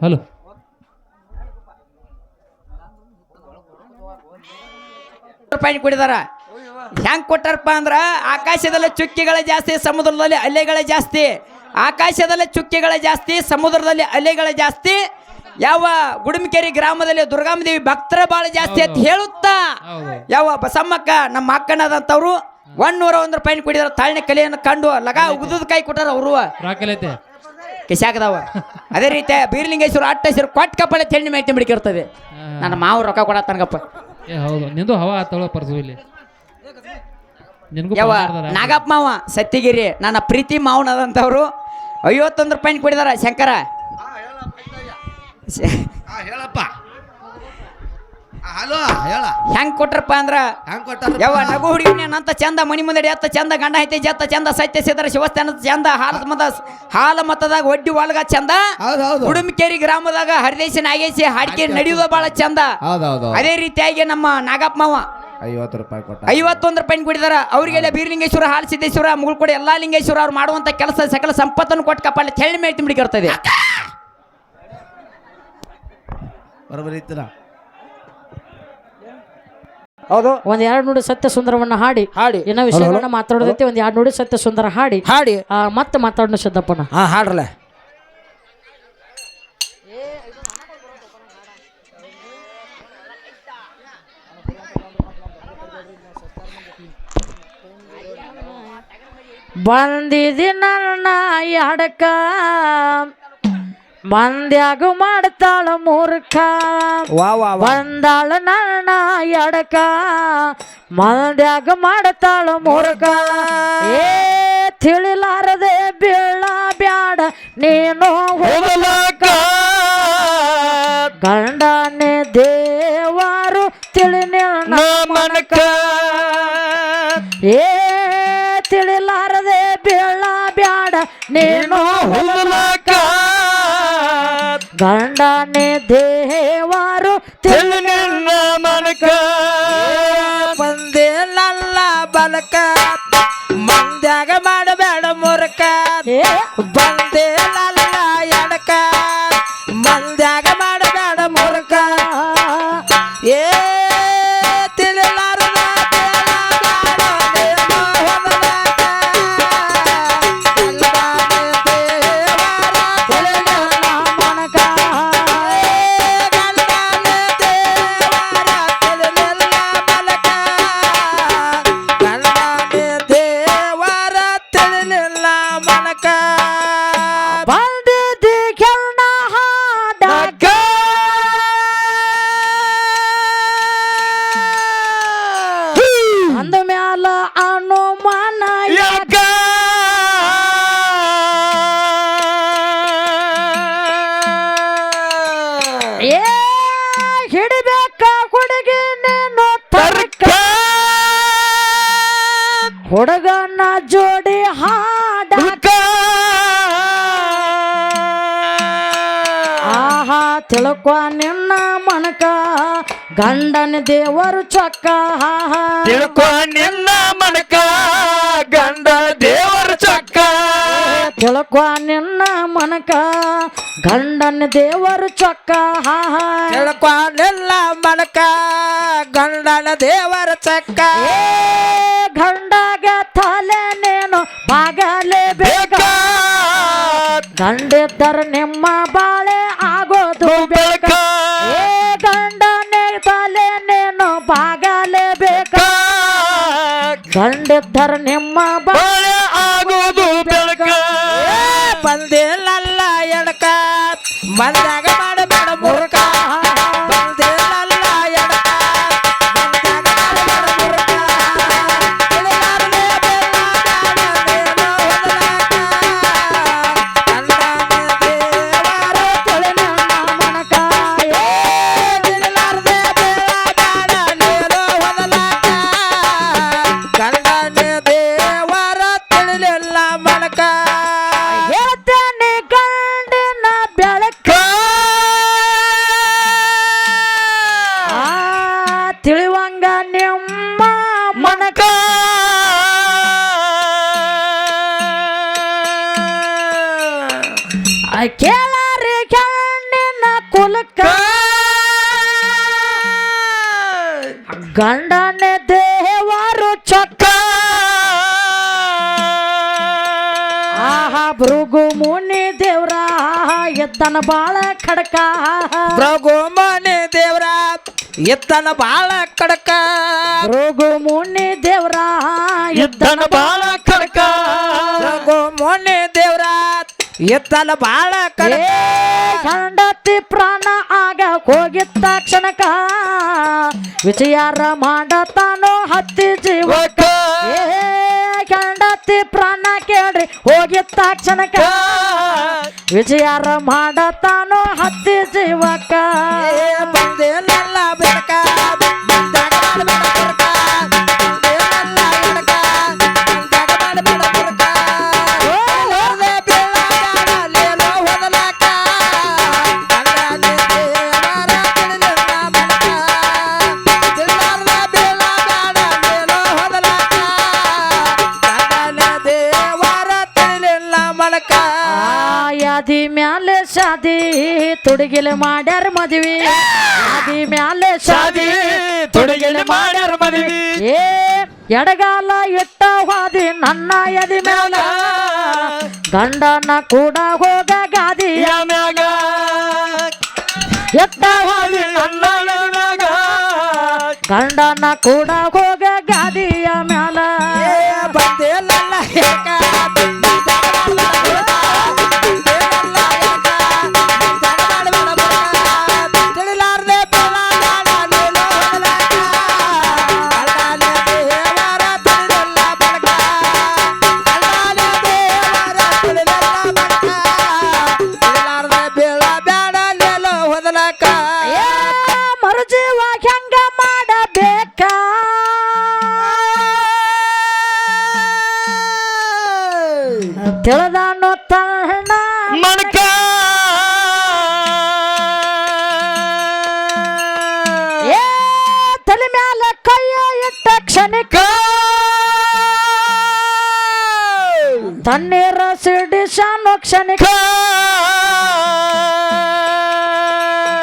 [SPEAKER 3] ಹಲೋ
[SPEAKER 4] ರೂಪಾಯಿ ಕುಡಿದಾರ ಹೆಂಗ್ ಕೊಟ್ಟಾರಪ್ಪ ಅಂದ್ರ ಆಕಾಶದಲ್ಲಿ ಚುಕ್ಕಿಗಳ ಜಾಸ್ತಿ ಸಮುದ್ರದಲ್ಲಿ ಅಲೆಗಳ ಜಾಸ್ತಿ ಆಕಾಶದಲ್ಲಿ ಚುಕ್ಕಿಗಳ ಜಾಸ್ತಿ ಸಮುದ್ರದಲ್ಲಿ ಅಲೆಗಳ ಜಾಸ್ತಿ ಯಾವ ಗುಡುಮಿಕೆರೆ ಗ್ರಾಮದಲ್ಲಿ ದುರ್ಗಾಮದೇವಿ ಭಕ್ತರ ಬಾಳ ಜಾಸ್ತಿ ಅಂತ ಹೇಳುತ್ತಾ ಯಾವ ಬಸಮ್ಮಕ್ಕ ನಮ್ಮ ಅಕ್ಕನದಂತವ್ರು 101 ರೂಪಾಯಿ ಕುಡಿದಾರ ತಾಳ್ನೆ ಕಲೆಯನ್ನು ಕಂಡು ಲಗ ಉಗಿದ ಕೈ ಕೊಟ್ಟಾರ ಅವರು ಕಿಶಾಕದವ ಅದೇ ರೀತಿ ಬೀರ್ಲಿಂಗೇಶ್ವರ ಅಟ್ಟೇಶ್ವರ ಕೊಟ್ಟ ಕಪ್ಪಳೆ ತೆಣ್ಣಿ ಮೇಟಿ ಬಿಡಿಕಿರ್ತದೆ ನನ್ನ ಮಾವು ರೊಕ್ಕ ಕೊಡತ್ತನಗಪ್ಪ
[SPEAKER 3] ಹೌದು ನಿಂದು ಹವಾ ಆತಳ ಪರ್ಸು ಇಲ್ಲಿ
[SPEAKER 4] ಯಾವ ನಾಗಪ್ಪ ಮಾವ ಸತ್ತಿಗಿರಿ ನನ್ನ ಪ್ರೀತಿ ಮಾವನದಂತವ್ರು 51 ರೂಪಾಯಿ ಕುಡಿದಾರ ಶಂಕರ
[SPEAKER 5] ಹೇಳಪ್ಪ
[SPEAKER 2] ಹಲೋ ಹೇಳ
[SPEAKER 4] ಹೆಂಗ್ ಕೊಟ್ರಪ್ಪ ಅಂದ್ರ
[SPEAKER 2] ಹೆಂಗ್ ಕೊಟ್ಟಾರ
[SPEAKER 4] ಯಾವ ನಗು ಹುಡುಗಿ ನಂತ ಚಂದ ಮಣಿ ಮುಂದೆ ಎತ್ತ ಚಂದ ಗಂಡ ಐತಿ ಜತ್ತ ಚಂದ ಸತ್ಯ ಸಿದ್ರ ಶಿವಸ್ಥಾನ ಚಂದ ಹಾಲ ಮತದಾಗ ಒಡ್ಡಿ ಒಳಗ ಚಂದ
[SPEAKER 2] ಹೌದೌದು
[SPEAKER 4] ಉಡುಮಕೇರಿ ಗ್ರಾಮದಾಗ ಹರಿದೇಶ ನಾಗೇಶಿ ಹಾಡ್ಕೆ ನಡೆಯುವುದು ಬಹಳ ಚಂದ
[SPEAKER 2] ಹೌದೌದು
[SPEAKER 4] ಅದೇ ರೀತಿಯಾಗಿ ನಮ್ಮ ನಾಗಪ್ಪ ಮಾವ
[SPEAKER 2] 50 ರೂಪಾಯಿ ಕೊಟ್ಟ
[SPEAKER 4] 51 ರೂಪಾಯಿ ಕುಡಿದಾರ ಅವ್ರಿಗೆಲ್ಲ ಬೀರಲಿಂಗೇಶ್ವರ ಹಾಲು ಸಿದ್ದೇಶ್ವರ ಮುಗುಳ್ಕೊಡಿ ಎಲ್ಲಾ ಲಿಂಗೇಶ್ವರ ಅವ್ರು ಮಾಡುವಂತ ಕೆಲಸ ಸಕಲ ಸಂಪತ್ತನ್ನು ಕೊಟ್ಟು ಕಪಾಲ ತೆಳ್ಳಿ ಮೇಲೆ ತುಂಬಿಡಿರ್ತದೆ
[SPEAKER 2] ಬರೋಬ್ಬರಿ ಇತ್ತರ
[SPEAKER 4] ಹೌದು
[SPEAKER 1] ಒಂದ್ 2 ನುಡಿ ಸತ್ಯ ಸುಂದರವನ್ನ ಹಾಡಿ
[SPEAKER 4] ಹಾಡಿ
[SPEAKER 1] ಏನೋ ವಿಷಯಗಳನ್ನ ಮಾತಾಡೋದೈತಿ ಒಂದ್ 2 ನುಡಿ ಸತ್ಯ ಸುಂದರ ಹಾಡಿ
[SPEAKER 4] ಹಾಡಿ
[SPEAKER 1] ಮತ್ತೆ ಮಾತಾಡೋಣ ಸಿದ್ದಪ್ಪನ
[SPEAKER 4] ಹಾ ಹಾಡ್ರಲ್ಲ
[SPEAKER 1] ಬಂದಿದಿ ನನ್ನ ಎಡಕ ಮಂದ್ಯಾಗ ಮಾಡ್ತಾಳ ಮೂರ್ಖ
[SPEAKER 4] ವಾ ವಾ ವಾ
[SPEAKER 1] ಬಂದಾಳ ನನ್ನ ಎಡಕ ಮಂದ್ಯಾಗ ಮಾಡ್ತಾಳ ಮೂರ್ಖ ಏ ತಿಳಿಲಾರದೆ ಬೀಳ ಬ್ಯಾಡ ನೀನು ಹೋಗಲಾಕ ಗಂಡನೇ ದೇವರು ತಿಳಿ ಮನಕ ಏ ತಿಳಿಲಾರದೆ ಬೀಳ ಬ್ಯಾಡ ನೀನು ಹೋಗಲಾಕ ಗಂಡನೇ ದೇವರು ತಿಳಿ
[SPEAKER 2] ಮನಕ ಬಂದೆ ಲಲ್ಲ ಬಲಕ ಮಂದ್ಯಾಗ ಮಾಡಬೇಡ ಮೂರ್ಖ ಬಂದೆ ಲಲ್ಲ ಎಡಕ ಮಂದ್ಯಾಗ ಮಾಡಬೇಡ ಮೂರ್ಖ ಏ ತಿಳಿಲಾರದ
[SPEAKER 1] ಬಂದಿದ್ದಿ ಕೆಲ್ನ ಹಾಡಕ ಅಂದ ಮ್ಯಾಲ ಅನುಮಾನ ಯಾಕ ಏ ಹಿಡಿಬೇಕ ಹುಡುಗಿ ನೀನು ತರ್ಕ ಹುಡುಗನ ಜೋಡಿ ಹಾಡಕ ಆಹಾ ತಿಳ್ಕೊ ನಿನ್ನ ಮನಕ ಗಂಡನ ದೇವರು ಚೊಕ್ಕ
[SPEAKER 2] ತಿಳ್ಕೊ ನಿನ್ನ ಮನಕ ಗಂಡ ದೇವರ ಚೊಕ್ಕ
[SPEAKER 1] ತಿಳ್ಕೊ ನಿನ್ನ ಮನಕ ಗಂಡನ ದೇವರು ಚೊಕ್ಕ
[SPEAKER 2] ತಿಳ್ಕೊ ನಿನ್ನ ಮನಕ ಗಂಡನ ದೇವರ ಚೊಕ್ಕ
[SPEAKER 1] ಏ ಗಂಡಗ ತಲೆ ನೇನು ಬಾಗಲೇ ಬೇಕ ಗಂಡಿದ್ದರ ನಿಮ್ಮ ಬಾಳೆ ಆಗೋದು ಬೇಕ ಏ ಗಂಡನೇ ತಲೆ ನೇನು ಬಾಗಲೇ ಬೇಕ ಗಂಡಿದ್ದರ ನಿಮ್ಮ ಬಾಳೆ
[SPEAKER 2] ಆಗೋದು ಬೆಳಕ ಬಂದಿಲ್ಲಲ್ಲ ಎಡಕ ಮಂದಾಗ ಮಾಡಬೇಡ ಮೂರ್ಖ ಬಂದಿಲ್ಲಲ್ಲ ಎಡಕ ಮಂದಾಗ ಮಾಡಬೇಡ ಮೂರ್ಖ ತಿಳಿಲಾರದೆ ಬೆಲ್ಲ
[SPEAKER 1] ಮನಕ
[SPEAKER 2] ತಿಳಿಲಾರದೆ ನೀನು ಹೊದಲಾಕ ಗಂಡನ ದೇವರ ತಿಳಿಲಿಲ್ಲ ಮನಕ
[SPEAKER 1] ಹೇಳ್ತೇನೆ ಗಂಡಿನ ಬೆಳಕ ತಿಳಿವಂಗ ನಿಮ್ಮ ಮನಕ ಕೇಳಾರಿ ಗಂಡಿನ ಕುಲಕ ಗಂಡನೇ ದೇವರು ಚೊಕ್ಕ ಆಹಾ ಭೃಗು ಮುನಿ ದೇವ್ರ ಎದ್ದನ ಬಾಳ ಖಡಕ
[SPEAKER 2] ಭೃಗುಮನೆ ದೇವ್ರ ಎತ್ತನ ಬಾಳ ಕಡಕ
[SPEAKER 1] ಭೃಗು ಮುನಿ ದೇವ್ರ ಎದ್ದನ ಬಾಳ ಖಡಕ
[SPEAKER 2] ಭೃಗುಮನೆ ದೇವ್ರ ಎತ್ತನ ಬಾಳ ಕಡಕ
[SPEAKER 1] ಗಂಡತಿ ಪ್ರಾಣ ಆಗ ಹೋಗಿದ್ದ ತಕ್ಷಣಕ ವಿಚಾರ ಮಾಡತಾನೋ ಹತ್ತಿ ಜೀವಕ ಏ ಗಂಡತಿ ಪ್ರಾಣ ಕೇಳ್ರಿ ಹೋಗಿದ್ದ ತಕ್ಷಣಕ ವಿಚಾರ ಮಾಡತಾನೋ ಹತ್ತಿ ಜೀವಕ
[SPEAKER 2] ಬಂದೆ ಲಲ್ಲ ಬೆಳಕ ಬಳಕ
[SPEAKER 1] ಯಾದಿ ಮ್ಯಾಲೆ ಶಾದಿ ತುಡುಗಿಲೆ ಮಾಡ್ಯಾರ ಮದ್ವಿ ಯಾದಿ ಮ್ಯಾಲೆ ಶಾದಿ
[SPEAKER 2] ತುಡುಗಿಲೆ ಮಾಡ್ಯಾರ ಮದ್ವಿ
[SPEAKER 1] ಏ ಎಡಗಾಲ ಇಟ್ಟ ಹಾದಿ ನನ್ನ ಎದಿ ಮ್ಯಾಲ ಗಂಡನ ಕೂಡ ಹೋಗ ಗಾದಿಯ
[SPEAKER 2] ಮ್ಯಾಗ
[SPEAKER 1] ಎಟ್ಟ ಹಾದಿ ನನ್ನ ಎದಿ ಮ್ಯಾಗ ಗಂಡನ ಕೂಡ ಹೋಗ ಗಾದಿಯ ಮ್ಯಾಲ
[SPEAKER 2] ಬಂದೇಲ್ಲ ಯಾಕ ತಿಳಿಲಾರ್ದೆ
[SPEAKER 1] ಮರುಜೀವ ಹೆಂಗ ಮಾಡಬೇಕ ತಿಳಿದಾನೋ ತಣ್ಣ
[SPEAKER 2] ಮಣಕ
[SPEAKER 1] ಏ ತಲೆ ಮ್ಯಾಲ ಕೈಯ ಇಟ್ಟ ಕ್ಷಣಿಕ ತಣ್ಣೀರ ಸಿಡಿಸಾನೋ ಕ್ಷಣಿಕ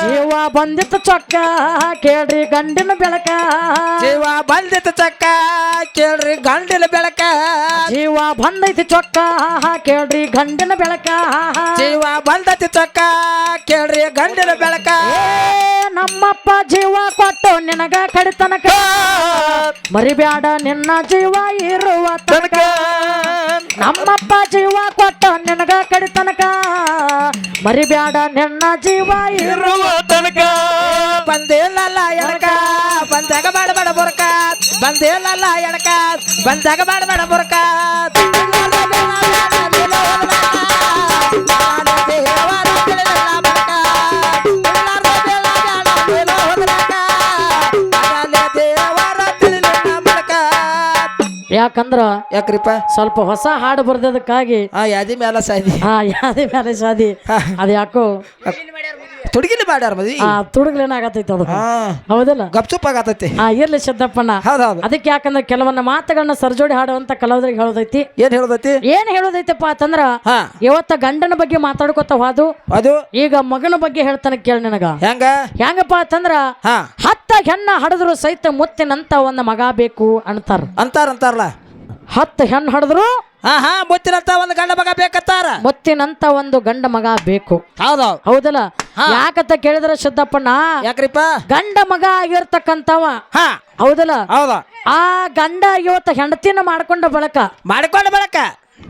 [SPEAKER 1] ಜೀವ ಬಂದಿತ್ತು ಚೊಕ್ಕ ಕೇಳ್ರಿ ಗಂಡಿನ ಬೆಳಕ
[SPEAKER 2] ಜೀವ ಬಂದಿತ್ತು ಚಕ್ಕ ಕೇಳ್ರಿ ಗಂಡಿನ ಬೆಳಕ
[SPEAKER 1] ಜೀವ ಬಂದೈತಿ ಚೊಕ್ಕ ಕೇಳ್ರಿ ಗಂಡಿನ ಬೆಳಕ
[SPEAKER 2] ಜೀವ ಬಂದತಿ ಚಕ್ಕ ಕೇಳ್ರಿ ಗಂಡಿನ ಬೆಳಕ
[SPEAKER 1] ಏ ನಮ್ಮಪ್ಪ ಜೀವ ಕೊಟ್ಟು ನಿನಗ ಕಡಿತನಕ ಮರಿಬ್ಯಾಡ ನಿನ್ನ ಜೀವ ಇರುವ ತನಕ ನಮ್ಮಪ್ಪ ಜೀವ ಕೊಟ್ಟು ನಿನಗ ಕಡಿತನಕ ಮರಿಬ್ಯಾಡ ನಿನ್ನ ಜೀವ ಇರುವ
[SPEAKER 2] ತನಕ ಬಂದೇಲಲ್ಲ ಎಡಕ ಬಂದಾಗ ಬಾಡಬೇಡ ಬೊರಕ ಬಂದೇಲಲ್ಲ ಎಡಕ ಬಂದಾಗ ಬಾಡಬೇಡ ಬೊರಕ
[SPEAKER 1] ಯಾಕಂದ್ರ
[SPEAKER 2] ಯಾಕ್ರಿಪ್ಪ
[SPEAKER 1] ಸ್ವಲ್ಪ ಹೊಸ ಹಾಡು ಬರ್ದದಕ್ಕಾಗಿ
[SPEAKER 2] ಯಾದಿ ಮ್ಯಾಲ ಸಾದಿ
[SPEAKER 1] ಯಾವ್ದೇ ಮೇಲೆ ಶಾದಿ ಅದು ಯಾಕೋ
[SPEAKER 2] ತುಡುಗಿಲಿ ಮಾಡ್ಯಾರ ಮದಿ
[SPEAKER 1] ತುಡುಗ್ಲೇನಾಗತೈತಿ ಅದು ಹೌದಲ್ಲ
[SPEAKER 2] ಗಪ್ಚುಪ್ ಆಗತೈತಿ
[SPEAKER 1] ಇರ್ಲಿ ಸಿದ್ದಪ್ಪಣ್ಣ
[SPEAKER 2] ಹೌದೌದು
[SPEAKER 1] ಅದಕ್ಕೆ ಯಾಕಂದ್ರ ಕೆಲವನ್ನ ಮಾತುಗಳನ್ನ ಸರ್ಜೋಡಿ ಹಾಡುವಂತ ಕಲಾವಿದರಿಗೆ ಹೇಳೋದೈತಿ
[SPEAKER 2] ಏನ್ ಹೇಳದೈತಿ
[SPEAKER 1] ಏನ್ ಹೇಳೋದೈತಪ್ಪ ಅಂತಂದ್ರ ಇವತ್ತ ಗಂಡನ ಬಗ್ಗೆ ಮಾತಾಡ್ಕೊತ ಹೋದು
[SPEAKER 2] ಅದು
[SPEAKER 1] ಈಗ ಮಗನ ಬಗ್ಗೆ ಹೇಳ್ತಾನೆ ಕೇಳ ನಿನಗ
[SPEAKER 2] ಹೆಂಗ
[SPEAKER 1] ಹೆಂಗಪ್ಪ ಅಂತಂದ್ರ 10 ಹೆಣ್ಣ ಹಡದ್ರು ಸಹಿತ ಮುತ್ತಿನಂತ ಒಂದ್ ಮಗ ಬೇಕು ಅಂತಾರ
[SPEAKER 2] ಅಂತಾರಲ್ಲ
[SPEAKER 1] 10 ಹೆಣ್ಣು ಹಡದ್ರು
[SPEAKER 2] ಮುತ್ತಿನಂತ ಒಂದು ಗಂಡ ಮಗ ಬೇಕತ್ತಾರ
[SPEAKER 1] ಮುತ್ತಿನಂತ ಒಂದು ಗಂಡ ಮಗ ಬೇಕು
[SPEAKER 2] ಹೌದೌದು
[SPEAKER 1] ಹೌದಲ್ಲ ಯಾಕಂತ ಕೇಳಿದ್ರ ಸಿದ್ದಪ್ಪಣ್ಣ
[SPEAKER 2] ಯಾಕ್ರಿಪ್ಪ
[SPEAKER 1] ಗಂಡ ಮಗ ಆಗಿರ್ತಕ್ಕಂತವ ಹೌದಲ್ಲ
[SPEAKER 2] ಹೌದಾ
[SPEAKER 1] ಆ ಗಂಡ ಇವತ್ತ ಹೆಂಡತಿನ ಮಾಡ್ಕೊಂಡ ಬಳಕ
[SPEAKER 2] ಮಾಡಿಕೊಂಡ ಬಳಕ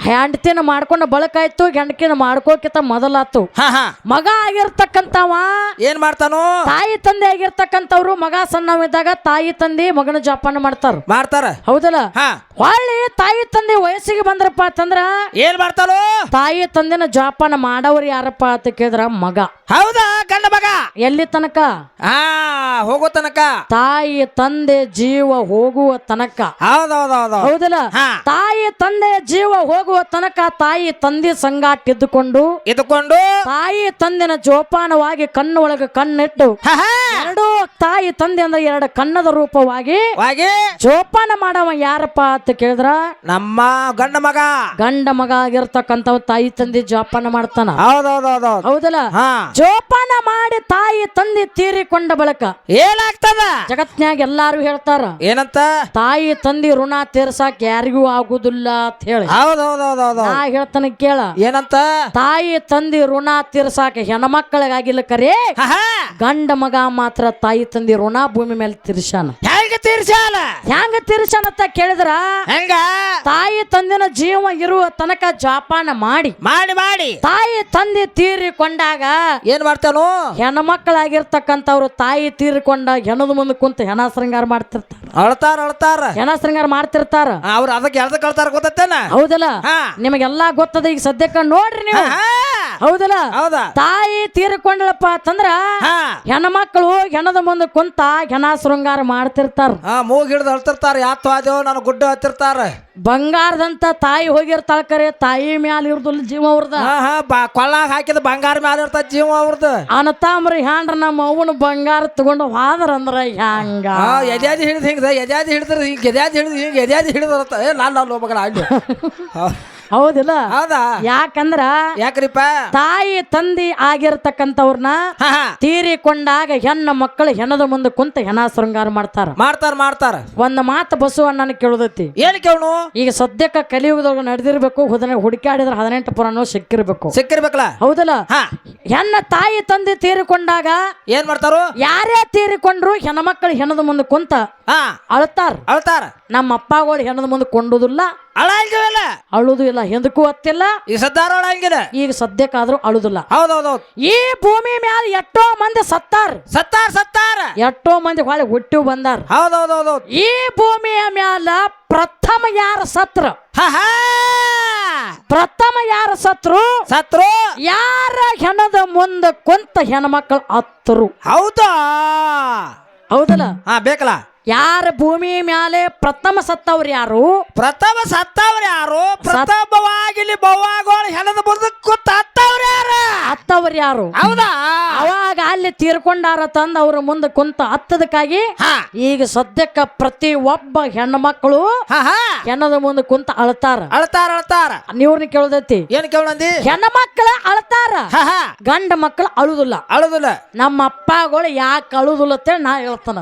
[SPEAKER 1] ಹೆಂಡತಿನ ಮಾಡ್ಕೊಂಡ ಬಳಕಾಯ್ತು ಗಂಡಕಿನ ಮಾಡ್ಕೋಕಿತ ಮೊದಲಾತು ಮಗ ಆಗಿರ್ತಕ್ಕಂತವ
[SPEAKER 2] ಏನ್ ಮಾಡ್ತಾನು
[SPEAKER 1] ತಾಯಿ ತಂದೆ ಆಗಿರ್ತಕ್ಕಂಥವ್ರು ಮಗ ಸಣ್ಣವಿದ್ದಾಗ ತಾಯಿ ತಂದೆ ಮಗನ ಜೋಪಾನ ಮಾಡ್ತಾರ ಹೌದಲ್ಲ ಹೊಳ್ಳಿ ತಾಯಿ ತಂದೆ ವಯಸ್ಸಿಗೆ ಬಂದ್ರಪ್ಪ ಅಂತಂದ್ರ
[SPEAKER 2] ಏನ್ ಮಾಡ್ತಾನು
[SPEAKER 1] ತಾಯಿ ತಂದೆನ ಜೋಪಾನ ಮಾಡವ್ರು ಯಾರಪ್ಪ ಅಂತ ಕೇಳಿದ್ರ ಮಗ
[SPEAKER 2] ಹೌದಾ ಗಂಡ ಮಗ
[SPEAKER 1] ಎಲ್ಲಿ ತನಕ
[SPEAKER 2] ಹೋಗೋ ತನಕ
[SPEAKER 1] ತಾಯಿ ತಂದೆ ಜೀವ ಹೋಗುವ ತನಕ ಹೌದಲ್ಲ ತಾಯಿ ತಂದೆ ಜೀವ ಹೋಗುವ ತನಕ ತಾಯಿ ತಂದೆ ಸಂಗಾಟ ಇದ್ದುಕೊಂಡು ತಾಯಿ ತಂದೆನ ಜೋಪಾನವಾಗಿ ಕಣ್ಣು ಒಳಗ ಕಣ್ಣಿಟ್ಟು ಎರಡು ತಾಯಿ ತಂದೆ ಅಂದ್ರೆ 2 ಕಣ್ಣದ ರೂಪವಾಗಿ ಜೋಪಾನ ಮಾಡವ ಯಾರಪ್ಪ ಅಂತ ಕೇಳಿದ್ರ
[SPEAKER 2] ನಮ್ಮ ಗಂಡ ಮಗ
[SPEAKER 1] ಆಗಿರ್ತಕ್ಕಂಥವ್ ತಾಯಿ ತಂದೆ ಜೋಪಾನ ಮಾಡ್ತಾನ ಹೌದಲ್ಲ ಜೋಪಾನ ಮಾಡಿ ತಾಯಿ ತಂದೆ ತೀರಿಕೊಂಡ ಬಳಕ
[SPEAKER 2] ಏನಾಗ್ತದ
[SPEAKER 1] ಜಗತ್ನ್ಯಾಗ ಎಲ್ಲಾರು ಹೇಳ್ತಾರ
[SPEAKER 2] ಏನಂತ
[SPEAKER 1] ತಾಯಿ ತಂದೆ ಋಣ ತೀರ್ಸಾಕ ಯಾರಿಗೂ ಆಗುದಿಲ್ಲ ಅಂತ ಹೇಳಿ ನಾ ಹೇಳ್ತಾನ ಕೇಳ
[SPEAKER 2] ಏನಂತ
[SPEAKER 1] ತಾಯಿ ತಂದೆ ಋಣ ತೀರ್ಸಾಕ ಹೆಣ್ಮಕ್ಕಳಿಗಾಗಿಲ್ಲ ಕರೆ ಗಂಡ ಮಗ ಮಾತ್ರ ತಾಯಿ ತಂದೆ ಋಣ ಭೂಮಿ ಮೇಲೆ ತೀರ್ಸಾನ ಹೆಂಗ ತೀರ್ಸಾನ ಅಂತ ಕೇಳಿದ್ರ
[SPEAKER 2] ಹೆಂಗ
[SPEAKER 1] ತಾಯಿ ತಂದಿನ ಜೀವ ಇರುವ ತನಕ ಜೋಪಾನ ಮಾಡಿ ತಾಯಿ ತಂದೆ ತೀರಿಕೊಂಡಾಗ
[SPEAKER 2] ಏನ್ ಮಾಡ್ತಾನು
[SPEAKER 1] ಹೆಣ್ಮಕ್ಕಳಾಗಿರ್ತಕ್ಕಂಥವ್ರು ತಾಯಿ ತೀರಿಕೊಂಡ ಹೆಣದ ಮುಂದೆ ಕುಂತ ಹೆಣ ಶೃಂಗಾರ
[SPEAKER 2] ಅಳ್ತಾರ
[SPEAKER 1] ಹೆಣ ಶೃಂಗಾರ ಮಾಡ್ತಿರ್ತಾರ
[SPEAKER 2] ಅವ್ರ ಅದಕ್ಕೆ ಎಳ್ದ ಕಳ್ತಾರ ಗೊತ್ತೇನ
[SPEAKER 1] ಹೌದಲ್ಲ ನಿಮಗೆಲ್ಲಾ ಗೊತ್ತದ ಈಗ ಸದ್ಯಕ್ಕ ನೋಡ್ರಿ ನೀವು ಹೌದಲ್ಲ ತಾಯಿ ತೀರಿಕೊಂಡಳಪ್ಪ ಅಂತಂದ್ರ ಹೆಣ್ಮಕ್ಳು ಹೆಣದ ಮುಂದೆ ಕುಂತ ಹೆಣ ಶೃಂಗಾರ ಮಾಡ್ತಿರ್ತಾರ
[SPEAKER 2] ಮೂಗ್ ಹಿಡ್ದು ಅಳ್ತಿರ್ತಾರ ಯಾತು ಆದೇವ್ ನಾನು ಗುಡ್ಡ ಹತ್ತಿರ್ತಾರ
[SPEAKER 1] ಬಂಗಾರದಂತ ತಾಯಿ ಹೋಗಿರ್ತಾಳ ಕರೆ ತಾಯಿ ಮ್ಯಾಲ ಇರ್ದಲ್ಲ ಜೀವ ಅವ್ರದ
[SPEAKER 2] ಕೊಳ್ಳಾಗ ಹಾಕಿದ ಬಂಗಾರ ಮ್ಯಾಲ ಇರ್ತಾರ ಜೀವ ಅವ್ರದ
[SPEAKER 1] ಅನತಾಮ್ರಿ ಹ್ಯಾಂಡ್ರ ನಮ್ಮ ಅವನು ಬಂಗಾರ ತಗೊಂಡು ಹೋದ್ರಂದ್ರ ಹ್ಯಾಂಗ
[SPEAKER 2] ಎದ್ಯಾದಿ ಹಿಡಿದ್ ಹಿಂಗ ಎದ್ಯಾದಿ ಹಿಡಿದ್ರ ಹಿಂಗ ಎದ್ಯಾದಿ ಹಿಡಿದ್ ಹಿಂಗ ಎದ್ಯಾದಿ ಹಿಡಿದ್ರ ನಾನು ಹೋಗ್ಬೇಕಲ್ಲ ಅಲ್ಲಿ
[SPEAKER 1] ಹೌದಿಲ್ಲ
[SPEAKER 2] ಹೌದಾ
[SPEAKER 1] ಯಾಕಂದ್ರ
[SPEAKER 2] ಯಾಕ್ರಿಪ್ಪ
[SPEAKER 1] ತಾಯಿ ತಂದಿ ಆಗಿರ್ತಕ್ಕಂಥವ್ರನ್ನ
[SPEAKER 2] ಹಾ ಹಾ
[SPEAKER 1] ತೀರಿಕೊಂಡಾಗ ಹೆಣ್ಣು ಮಕ್ಕಳು ಹೆಣದ ಮುಂದೆ ಕುಂತ ಹೆಣ ಶೃಂಗಾರ ಮಾಡ್ತಾರ.
[SPEAKER 2] ಮಾಡ್ತಾರ
[SPEAKER 1] ಒಂದ್ ಮಾತು ಬಸವಣ್ಣನ ಕೇಳುದೈತಿ,
[SPEAKER 2] ಏನ್ ಕೇವನು
[SPEAKER 1] ಈಗ ಸದ್ಯಕ್ಕ ಕಲಿಯುಗದೊಳಗ ನಡೆದಿರ್ಬೇಕು, ಹುಡುಕಾಡಿದ್ರೆ 18 ಪುರಾಣ
[SPEAKER 2] ಸಿಕ್ಕಿರ್ಬೇಕಲ್ಲ.
[SPEAKER 1] ಹೌದಲ್ಲ.
[SPEAKER 2] ಹಾ
[SPEAKER 1] ಹೆಣ್ಣ ತಾಯಿ ತಂದೆ ತೀರಿಕೊಂಡಾಗ
[SPEAKER 2] ಏನ್ ಮಾಡ್ತಾರು?
[SPEAKER 1] ಯಾರೇ ತೀರಿಕೊಂಡ್ರು ಹೆಣ್ಮಕ್ಳು ಹೆಣದ ಮುಂದೆ ಕುಂತ
[SPEAKER 2] ಹಾ
[SPEAKER 1] ಅಳ್ತಾರ. ನಮ್ಮ ಅಪ್ಪಗಳು ಹೆಣದ ಮುಂದೆ ಕೊಂಡುದಿಲ್ಲ,
[SPEAKER 2] ಅಳಂಗಿಲ್ಲ,
[SPEAKER 1] ಅಳುದು ಇಲ್ಲ, ಎಂದಕ್ಕೂ ಅತ್ತಿಲ್ಲ.
[SPEAKER 2] ಈ ಸದ್ದಾರ ಅಳಂಗಿಲ್ಲ,
[SPEAKER 1] ಈಗ ಸದ್ಯಕ್ಕಾದ್ರೂ ಅಳುದಿಲ್ಲ.
[SPEAKER 2] ಹೌದೌದು.
[SPEAKER 1] ಈ ಭೂಮಿ ಮ್ಯಾಲ ಎಷ್ಟೋ ಮಂದಿ
[SPEAKER 2] ಸತ್ತಾರ
[SPEAKER 1] ಎಷ್ಟೋ ಮಂದಿ ಹೊಳೆ ಹುಟ್ಟು ಬಂದಾರ.
[SPEAKER 2] ಹೌದೌದು.
[SPEAKER 1] ಈ ಭೂಮಿಯ ಮ್ಯಾಲ ಪ್ರಥಮ ಯಾರ ಸತ್ರ ಯಾರ ಹೆಣದ ಮುಂದೆ ಕುಂತ ಹೆಣ್ಮಕ್ಳು ಅತ್ತರು. ಹೌದಲ್ಲ.
[SPEAKER 2] ಹಾ ಬೇಕಲ್ಲ.
[SPEAKER 1] ಯಾರ ಭೂಮಿ ಮ್ಯಾಲೆ ಪ್ರಥಮ ಸತ್ತವ್ರು ಯಾರು?
[SPEAKER 2] ಪ್ರಥಮವಾಗಿಲಿ ಬವ್ವಾಗೋಳು ಹೆಣದ ಮುಂದೆ ಕೂತ
[SPEAKER 1] ಅತ್ತವ್ರು ಯಾರು?
[SPEAKER 2] ಹೌದಾ?
[SPEAKER 1] ಅವಾಗ ಅಲ್ಲಿ ತೀರ್ಕೊಂಡಾರ ತಂದ ಅವ್ರ ಮುಂದೆ ಕುಂತ ಹತ್ತದಕ್ಕಾಗಿ ಈಗ ಸದ್ಯಕ್ಕ ಪ್ರತಿ ಒಬ್ಬ ಹೆಣ್ಣು ಮಕ್ಕಳು ಹೆಣ್ಣದ ಮುಂದೆ ಕುಂತ ಅಳ್ತಾರ. ನೀವ್ರನ್ನ ಕೇಳದೈತಿ,
[SPEAKER 2] ಏನ್ ಕೇಳಂದಿ?
[SPEAKER 1] ಹೆಣ್ಣು ಮಕ್ಕಳ ಅಳ್ತಾರ, ಗಂಡ ಮಕ್ಕಳು ಅಳುದಿಲ್ಲ. ನಮ್ಮ ಅಪ್ಪಗಳು ಯಾಕೆ ಅಳುದಿಲ್ಲ ಅಂತೇಳಿ ನಾ ಹೇಳ್ತಾನ.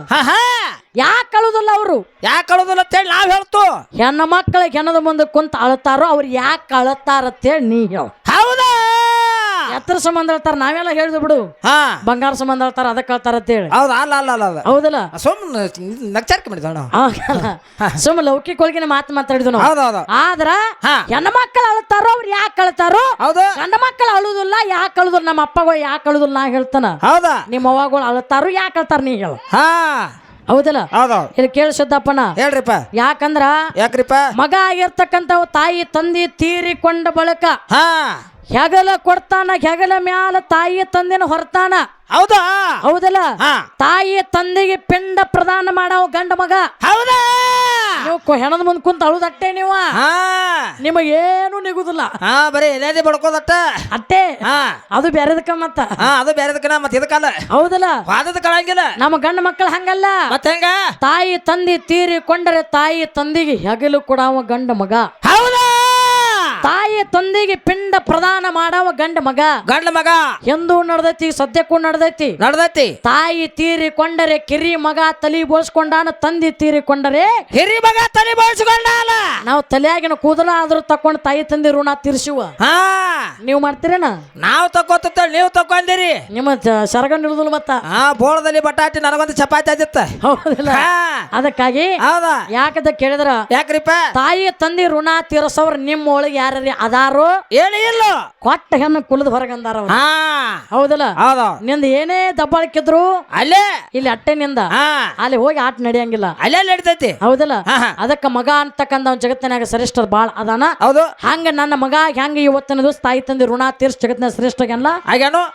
[SPEAKER 1] ಯಾಕೆ ಅಳುದಿಲ್ಲ ಅವರು?
[SPEAKER 2] ಯಾಕೆ ಅಳುದಿಲ್ಲ ಅಂತೇಳಿ ನಾವ್ ಹೇಳ್ತು.
[SPEAKER 1] ಹೆಣ್ಣು ಮಕ್ಕಳ ಹೆಣದ ಮುಂದೆ ಕುಂತ ಅಳ್ತಾರೋ ಅವ್ರು ಯಾಕೆ ಅಳತಾರ ಅಂತೇಳಿ ನೀ ಹೇಳ.
[SPEAKER 2] ಹೌದಾ?
[SPEAKER 1] ಎತ್ತರ ಸಂಬಂಧ ಹೇಳ್ತಾರ, ನಾವೆಲ್ಲ ಹೇಳಿದ್ ಬಿಡು. ಬಂಗಾರ ಸಂಬಂಧ ಹೇಳ್ತಾರ, ಅದಕ್ಕೆ ಹೇಳ್ತಾರ ಅಂತೇಳಿ. ಹೌದಲ್ಲ.
[SPEAKER 2] ಸುಮ್ಮನೆ ನಗ್ಚಾರಿಕೆ ಮಾಡಿದ
[SPEAKER 1] ಸುಮ್ಮ ಲೌಕಿಕ ಒಳಗಿನ ಮಾತಾಡಿದ್ವಿ ನಾವು. ಆದ್ರ ಹೆಣ್ಣು ಮಕ್ಕಳು ಅಳ್ತಾರೋ ಅವ್ರು ಯಾಕೆ ಅಳ್ತಾರೋ, ಗಂಡ ಮಕ್ಕಳು ಅಳುದಿಲ್ಲ. ಯಾಕೆ ಅಳುದಿಲ್ಲ? ನಮ್ಮ ಅಪ್ಪಗಳು ಯಾಕೆ ಅಳುದಿಲ್ಲ ನಾ ಹೇಳ್ತಾನ.
[SPEAKER 2] ಹೌದಾ?
[SPEAKER 1] ನಿಮ್ಮ ಅವ್ವಗಳು ಅಳ್ತಾರೋ ಯಾಕೆ ಅಳ್ತಾರ ನೀ ಹೇಳ. ಹೌದಲ್ಲ. ಇಲ್ಲಿ ಕೇಳಿ ಸಿದ್ದಪ್ಪನ
[SPEAKER 2] ಹೇಳ್ರಿಪ್ಪ. ಯಾಕ್ರಿಪ್ಪ?
[SPEAKER 1] ಮಗ ಆಗಿರ್ತಕ್ಕಂಥ ತಾಯಿ ತಂದೆ ತೀರಿಕೊಂಡ ಬಳಿಕ ಹೆಗಲ ಕೊಡ್ತಾನ, ಹೆಗಲ ಮ್ಯಾಲ ತಾಯಿ ತಂದೆನ ಹೊರತಾನ. ಹೌದಲ್ಲ. ತಾಯಿ ತಂದೆಗೆ ಪಿಂಡ ಪ್ರದಾನ ಮಾಡವ ಗಂಡ ಮಗ. ನೀವು ಹೆಣದ ಮುಂದೆ ಕುಂತ ಅಳುದಟ್ಟೆ. ನೀವು ನಿಮಗೇನು ನಿಗುದಿಲ್ಲ,
[SPEAKER 2] ಬರೀ ಎದೆ ಬಡ್ಕೋದಟ್ಟ ಅಟ್ಟೆ.
[SPEAKER 1] ಅದು ಬೇರೆದಕ್ಕ ಮತ್ತ
[SPEAKER 2] ಅದು ಬೇರೆದಕ್ಕ ಮತ್ತೆ ಇದಕ್ಕಲ್ಲ.
[SPEAKER 1] ಹೌದಲ್ಲ.
[SPEAKER 2] ವಾದದ ಕಳಂಗಿಲ್ಲ.
[SPEAKER 1] ನಮ್ಮ ಗಂಡ ಮಕ್ಕಳು ಹಂಗಲ್ಲ.
[SPEAKER 2] ಮತ್ತೆ ಹೆಂಗ?
[SPEAKER 1] ತಾಯಿ ತಂದೆ ತೀರಿಕೊಂಡರೆ ತಾಯಿ ತಂದೆಗೆ ಹೆಗಲು ಕೊಡವ ಗಂಡ ಮಗ.
[SPEAKER 2] ಹೌದಾ?
[SPEAKER 1] ತಾಯಿ ತಂದೆಗೆ ಪಿಂಡ ಪ್ರದಾನ ಮಾಡವ ಗಂಡ ಮಗ. ಎಂದು ನಡೆದೈತಿ, ಸದ್ಯಕ್ಕೂ ನಡೆದೈತಿ. ತಾಯಿ ತೀರಿಕೊಂಡರೆ ಕಿರಿ ಮಗ ತಲಿ ಬೋಳ್ಸ್ಕೊಂಡಾನ, ತಂದೆ ತೀರಿಕೊಂಡರೆ
[SPEAKER 2] ಹಿರಿ ಮಗ ತಲಿ ಬೋಳ್ಸ್ಕೊಂಡಾನ.
[SPEAKER 1] ನಾವು ತಲೆಯಾಗಿನ ಕೂದಲ ಆದ್ರೂ ತಕೊಂಡು ತಾಯಿ ತಂದೆ ಋಣ ತೀರ್ಸುವ. ನೀವು ಮಾಡ್ತೀರೇನ?
[SPEAKER 2] ನಾವು ತಕೋತ ನೀವು ತಕೊಂಡಿರಿ.
[SPEAKER 1] ನಿಮ್ಮ ಸರಗ ನಿಡುದಿಲ್ಲ ಮತ್ತ.
[SPEAKER 2] ಬೋಳದಲ್ಲಿ ಬಟಾಟಿ ನನಗೊಂದು ಚಪಾತಿ ಆದಿತ್ತ.
[SPEAKER 1] ಹೌದಿಲ್ಲ. ಅದಕ್ಕಾಗಿ ಯಾಕದ ಕೇಳಿದ್ರ,
[SPEAKER 2] ಯಾಕ್ರಿಪ್ಪ?
[SPEAKER 1] ತಾಯಿ ತಂದೆ ಋಣ ತೀರ್ಸವ್ರ ನಿಮ್ಮ ಒಳಗೆ ಯಾರ ಅದಾರೋ
[SPEAKER 2] ಇಲ್ಲ
[SPEAKER 1] ಕೊಟ್ಟ ಹೆಣ್ಣು ಕುಲದ ಹೊರಗಂದಾರ. ಹೌದಲ್ಲ. ನಿಂದ ಏನೇ ದಬ್ಬಾಳಿಕಿದ್ರು
[SPEAKER 2] ಅಲ್ಲೇ ಇಲ್ಲಿ
[SPEAKER 1] ಅಟ್ಟೆ ನಿಂದ ಅಲ್ಲಿ ಹೋಗಿ ಆಟ ನಡೆಯಂಗಿಲ್ಲ,
[SPEAKER 2] ಅಲ್ಲೇ ನಡಿತೈತಿ.
[SPEAKER 1] ಹೌದಲ್ಲ. ಅದಕ್ಕ ಮಗ ಅಂತಕ್ಕಂಥ ಜಗತ್ತಿನಾಗ ಶ್ರೇಷ್ಠ ಬಾಳ ಅದಾನ.
[SPEAKER 2] ಹೌದು.
[SPEAKER 1] ಹಂಗ ನನ್ನ ಮಗ ಹೆಂಗ ಇವತ್ತಿನ ದಿವಸ ತಾಯಿ ತಂದೆ ಋಣ ತೀರ್ಸ ಜಗತ್ತಿನ ಶ್ರೇಷ್ಠ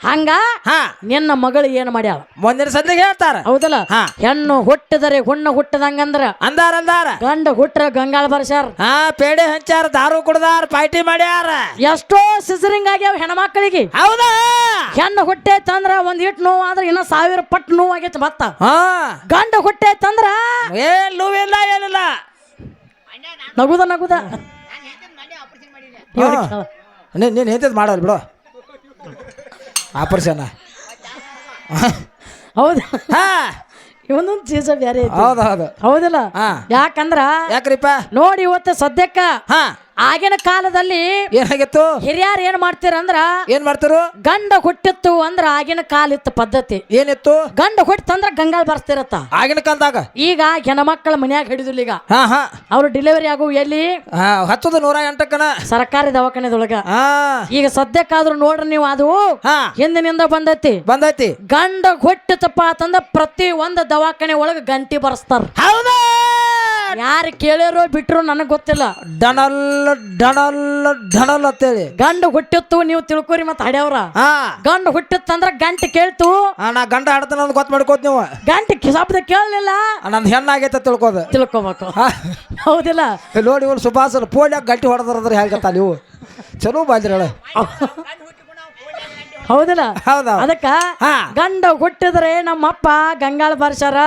[SPEAKER 1] ಹಂಗ ನಿನ್ನ ಮಗಳು ಏನ್ ಮಾಡ್ಯಾಳ
[SPEAKER 2] ಮುಂದಿನ ಸಂದಿಗೆ ಹೇಳ್ತಾರ.
[SPEAKER 1] ಹೌದಲ್ಲ. ಹೆಣ್ಣು ಹುಟ್ಟಿದರೆ ಹುಣ್ಣ ಹುಟ್ಟದಂಗಂದ್ರ
[SPEAKER 2] ಅಂದಾರ
[SPEAKER 1] ಗಂಡ ಹುಟ್ರ ಗಂಗಾಳ ಬರ್ಸ್ಯಾರ,
[SPEAKER 2] ಪೇಡೆ ಹಂಚಾರ, ದಾರು ಕುಡ್ದಾರ, ಪಾರ್ಟಿ ಮಾಡ್ಯಾರ.
[SPEAKER 1] ಎಷ್ಟೋ ಸಿಸರಿಂಗ್ ಆಗ್ಯಾವ ಹೆಣ್ಮಕ್ಳಿಗೆ.
[SPEAKER 2] ಹೌದಾ?
[SPEAKER 1] ಹೆಣ್ಣು ಹುಟ್ಟೈತಂದ್ರ ಒಂದ್ ಇಟ್ಟು ನೋವು ಆದ್ರೆ ಇನ್ನ 1000 ಪಟ್ಟು ನೋವು ಆಗೈತೆ. ಮತ್ತ ಗಂಡ ಹುಟ್ಟೈತಂದ್ರ
[SPEAKER 2] ನೋವಿಲ್ಲ, ಏನಿಲ್ಲ.
[SPEAKER 1] ನಗುದ
[SPEAKER 2] ನೀನ್ ಎಂತದ್ ಮಾಡಲ್ ಬಿಡು ಆಪರೇಷನ್.
[SPEAKER 1] ಹೌದಾ? ಇವನೊಂದು ಚೀಸ ಬೇರೆ. ಹೌದಲ್ಲ. ಯಾಕ್ರಿಪ್ಪ ನೋಡಿ ಇವತ್ತು ಸದ್ಯಕ್ಕ ಆಗಿನ ಕಾಲದಲ್ಲಿ
[SPEAKER 2] ಏನಾಗಿತ್ತು?
[SPEAKER 1] ಹಿರಿಯರು ಏನ್ ಮಾಡ್ತೀರಂದ್ರ ಗಂಡ ಹುಟ್ಟಿತ್ತು ಅಂದ್ರ ಆಗಿನ ಕಾಲ ಇತ್ತು ಪದ್ಧತಿ.
[SPEAKER 2] ಏನಿತ್ತು?
[SPEAKER 1] ಗಂಡ ಹುಟ್ಟಂದ್ರ ಗಂಗಾಳ ಬರ್ಸ್ತಿರತ್ತ
[SPEAKER 2] ಆಗಿನ ಕಾಲದಾಗ.
[SPEAKER 4] ಈಗ ಹೆಣ್ಮಕ್ಳ ಮನ್ಯಾಗ ಹಿಡಿದಿಲ್ಲ. ಈಗ
[SPEAKER 1] ಅವ್ರು ಡೆಲಿವರಿ ಆಗು ಎಲ್ಲಿ?
[SPEAKER 2] 108
[SPEAKER 1] ಸರ್ಕಾರಿ ದವಾಖಾನೆದೊಳಗ. ಈಗ ಸದ್ಯಕ್ಕಾದ್ರೂ ನೋಡ್ರಿ ನೀವು, ಅದು ಹಿಂದಿನಿಂದ ಬಂದೈತಿ. ಗಂಡ ಹುಟ್ಟಿತಪ್ಪ ಅಂತಂದ್ರ ಪ್ರತಿ ಒಂದು ದವಾಖಾನೆ ಒಳಗ ಗಂಟಿ ಬರ್ಸ್ತಾರ.
[SPEAKER 2] ಹೌದಾ?
[SPEAKER 1] ಯಾರು ಕೇಳಿರೋ ಬಿಟ್ರು ನನಗ್ ಗೊತ್ತಿಲ್ಲ.
[SPEAKER 2] ಡಣಲ್ ಅಂತೇಳಿ
[SPEAKER 1] ಗಂಡ ಹುಟ್ಟಿತ್ತು ನೀವು ತಿಳ್ಕೊರಿ. ಮತ್ ಹಡ್ಯಾವ್ರ ಗಂಡ ಹುಟ್ಟಿತ್ತಂದ್ರ ಗಂಟೆ ಕೇಳ್ತು.
[SPEAKER 2] ನಾ ಗಂಡ ಹಾಡ್ತಾನ ಗೊತ್ತ ಮಾಡ್ಕೋತ ನೀವು.
[SPEAKER 1] ಗಂಟೆ ಶಬ್ದ ಕೇಳಲಿಲ್ಲ,
[SPEAKER 2] ನಂದು ಹೆಣ್ಣಾಗೈತೆ
[SPEAKER 1] ತಿಳ್ಕೊಬೇಕು. ಹೌದಿಲ್ಲ?
[SPEAKER 2] ನೋಡಿ ಇವ್ರು ಸುಭಾಸ ಪೋಲಿಯಾಗ ಗಂಟೆ ಹೊಡೆದ್ರೆ ಹೇಳ್ಕತ್ತ ನೀವು ಚಲೋ ಬಾದ್ರಿ.
[SPEAKER 1] ಹೌದಿಲ್ಲ? ಅದಕ್ಕ ಗಂಡ ಹುಟ್ಟಿದ್ರೆ ನಮ್ಮಪ್ಪ ಗಂಗಾಳ ಬಾರ್ಸಾರ.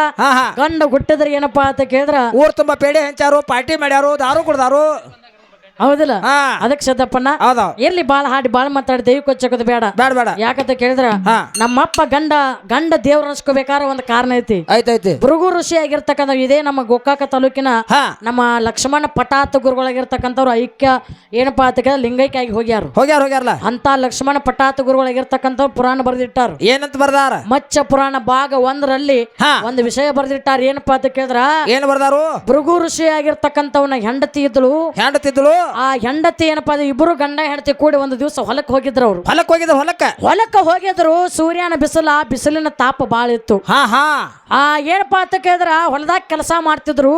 [SPEAKER 1] ಗಂಡ ಹುಟ್ಟಿದ್ರೆ ಏನಪ್ಪಾ ಅಂತ ಕೇಳಿದ್ರ
[SPEAKER 2] ಊರ್ ತುಂಬಾ ಪೇಡೆ ಹಂಚಾರು, ಪಾರ್ಟಿ ಮಾಡ್ಯಾರು, ದಾರು ಕುಡ್ದಾರು.
[SPEAKER 1] ಹೌದಿಲ್ಲ
[SPEAKER 2] ಹಾ
[SPEAKER 1] ಅದಕ್ಕೆ ಸಿದ್ದಪ್ಪಣ್ಣ
[SPEAKER 2] ಹೌದೌದು
[SPEAKER 1] ಎಲ್ಲಿ ಬಾಳ ಹಾಡಿ ಬಾಳ ಮಾತಾಡಿ ದೈವ ಕೊಚ್ಚೋದು ಬೇಡ
[SPEAKER 2] ಬೇಡ ಬೇಡ
[SPEAKER 1] ಯಾಕಂತ ಕೇಳಿದ್ರ
[SPEAKER 2] ಹಾ
[SPEAKER 1] ನಮ್ಮಪ್ಪ ಗಂಡ ದೇವ್ರ ಅನ್ಸ್ಕೋಬೇಕಾರ ಒಂದು ಕಾರಣ ಐತಿ
[SPEAKER 2] ಐತೈತಿ
[SPEAKER 1] ಭೃಗು ಋಷಿ ಆಗಿರ್ತಕ್ಕಂಥ ಇದೇ ನಮ್ಮ ಗೋಕಾಕ ತಾಲೂಕಿನ
[SPEAKER 2] ಹಾ
[SPEAKER 1] ನಮ್ಮ ಲಕ್ಷ್ಮಣ ಪಟಾತ ಗುರುಗಳಾಗಿರ್ತಕ್ಕಂಥವ್ರು ಐಕ್ಯ ಏನಪ್ಪಾ ಅಂತ ಕೇಳಿದ್ರೆ ಲಿಂಗೈಕ್ಯ ಆಗಿ ಹೋಗ್ಯಾರಲ್ಲ ಅಂತ ಲಕ್ಷ್ಮಣ ಪಟಾತ ಗುರುಗಳಾಗಿರ್ತಕ್ಕಂಥವ್ರು ಪುರಾಣ ಬರೆದಿಟ್ಟಾರ
[SPEAKER 2] ಏನಂತ ಬರ್ದಾರ
[SPEAKER 1] ಮಚ್ಚ ಪುರಾಣ ಭಾಗ 1ರಲ್ಲಿ
[SPEAKER 2] ಹಾ
[SPEAKER 1] ಒಂದು ವಿಷಯ ಬರೆದಿಟ್ಟಾರ ಏನಪ್ಪಾ ಅಂತ ಕೇಳಿದ್ರ
[SPEAKER 2] ಏನ್ ಬರ್ದಾರು
[SPEAKER 1] ಭೃಗು ಋಷಿ ಆಗಿರ್ತಕ್ಕಂಥವನ ಹೆಂಡತಿ ಇದ್ಳು
[SPEAKER 2] ಹೆಂಡತಿದ್ಳು
[SPEAKER 1] ಆ ಹೆಂಡತಿ ಏನಪ್ಪಾ ಅಂದ್ರೆ ಇಬ್ಬರು ಗಂಡ ಹೆಂಡತಿ ಕೂಡಿ ಒಂದು ದಿವಸ ಹೊಲಕ್ಕೆ ಹೋಗಿದ್ರು ಅವ್ರು
[SPEAKER 2] ಹೊಲಕ್ ಹೋಗಿದ
[SPEAKER 1] ಹೊಲಕ್ಕೆ ಹೋಗಿದ್ರು ಸೂರ್ಯನ ಬಿಸಿಲಿನ ತಾಪ ಬಾಳ ಇತ್ತು
[SPEAKER 2] ಹಾ ಹಾ
[SPEAKER 1] ಆ ಏನಪ್ಪಾ ಅಂತ ಕೇಳಿದ್ರ ಹೊಲದಾಗ ಕೆಲಸ ಮಾಡ್ತಿದ್ರು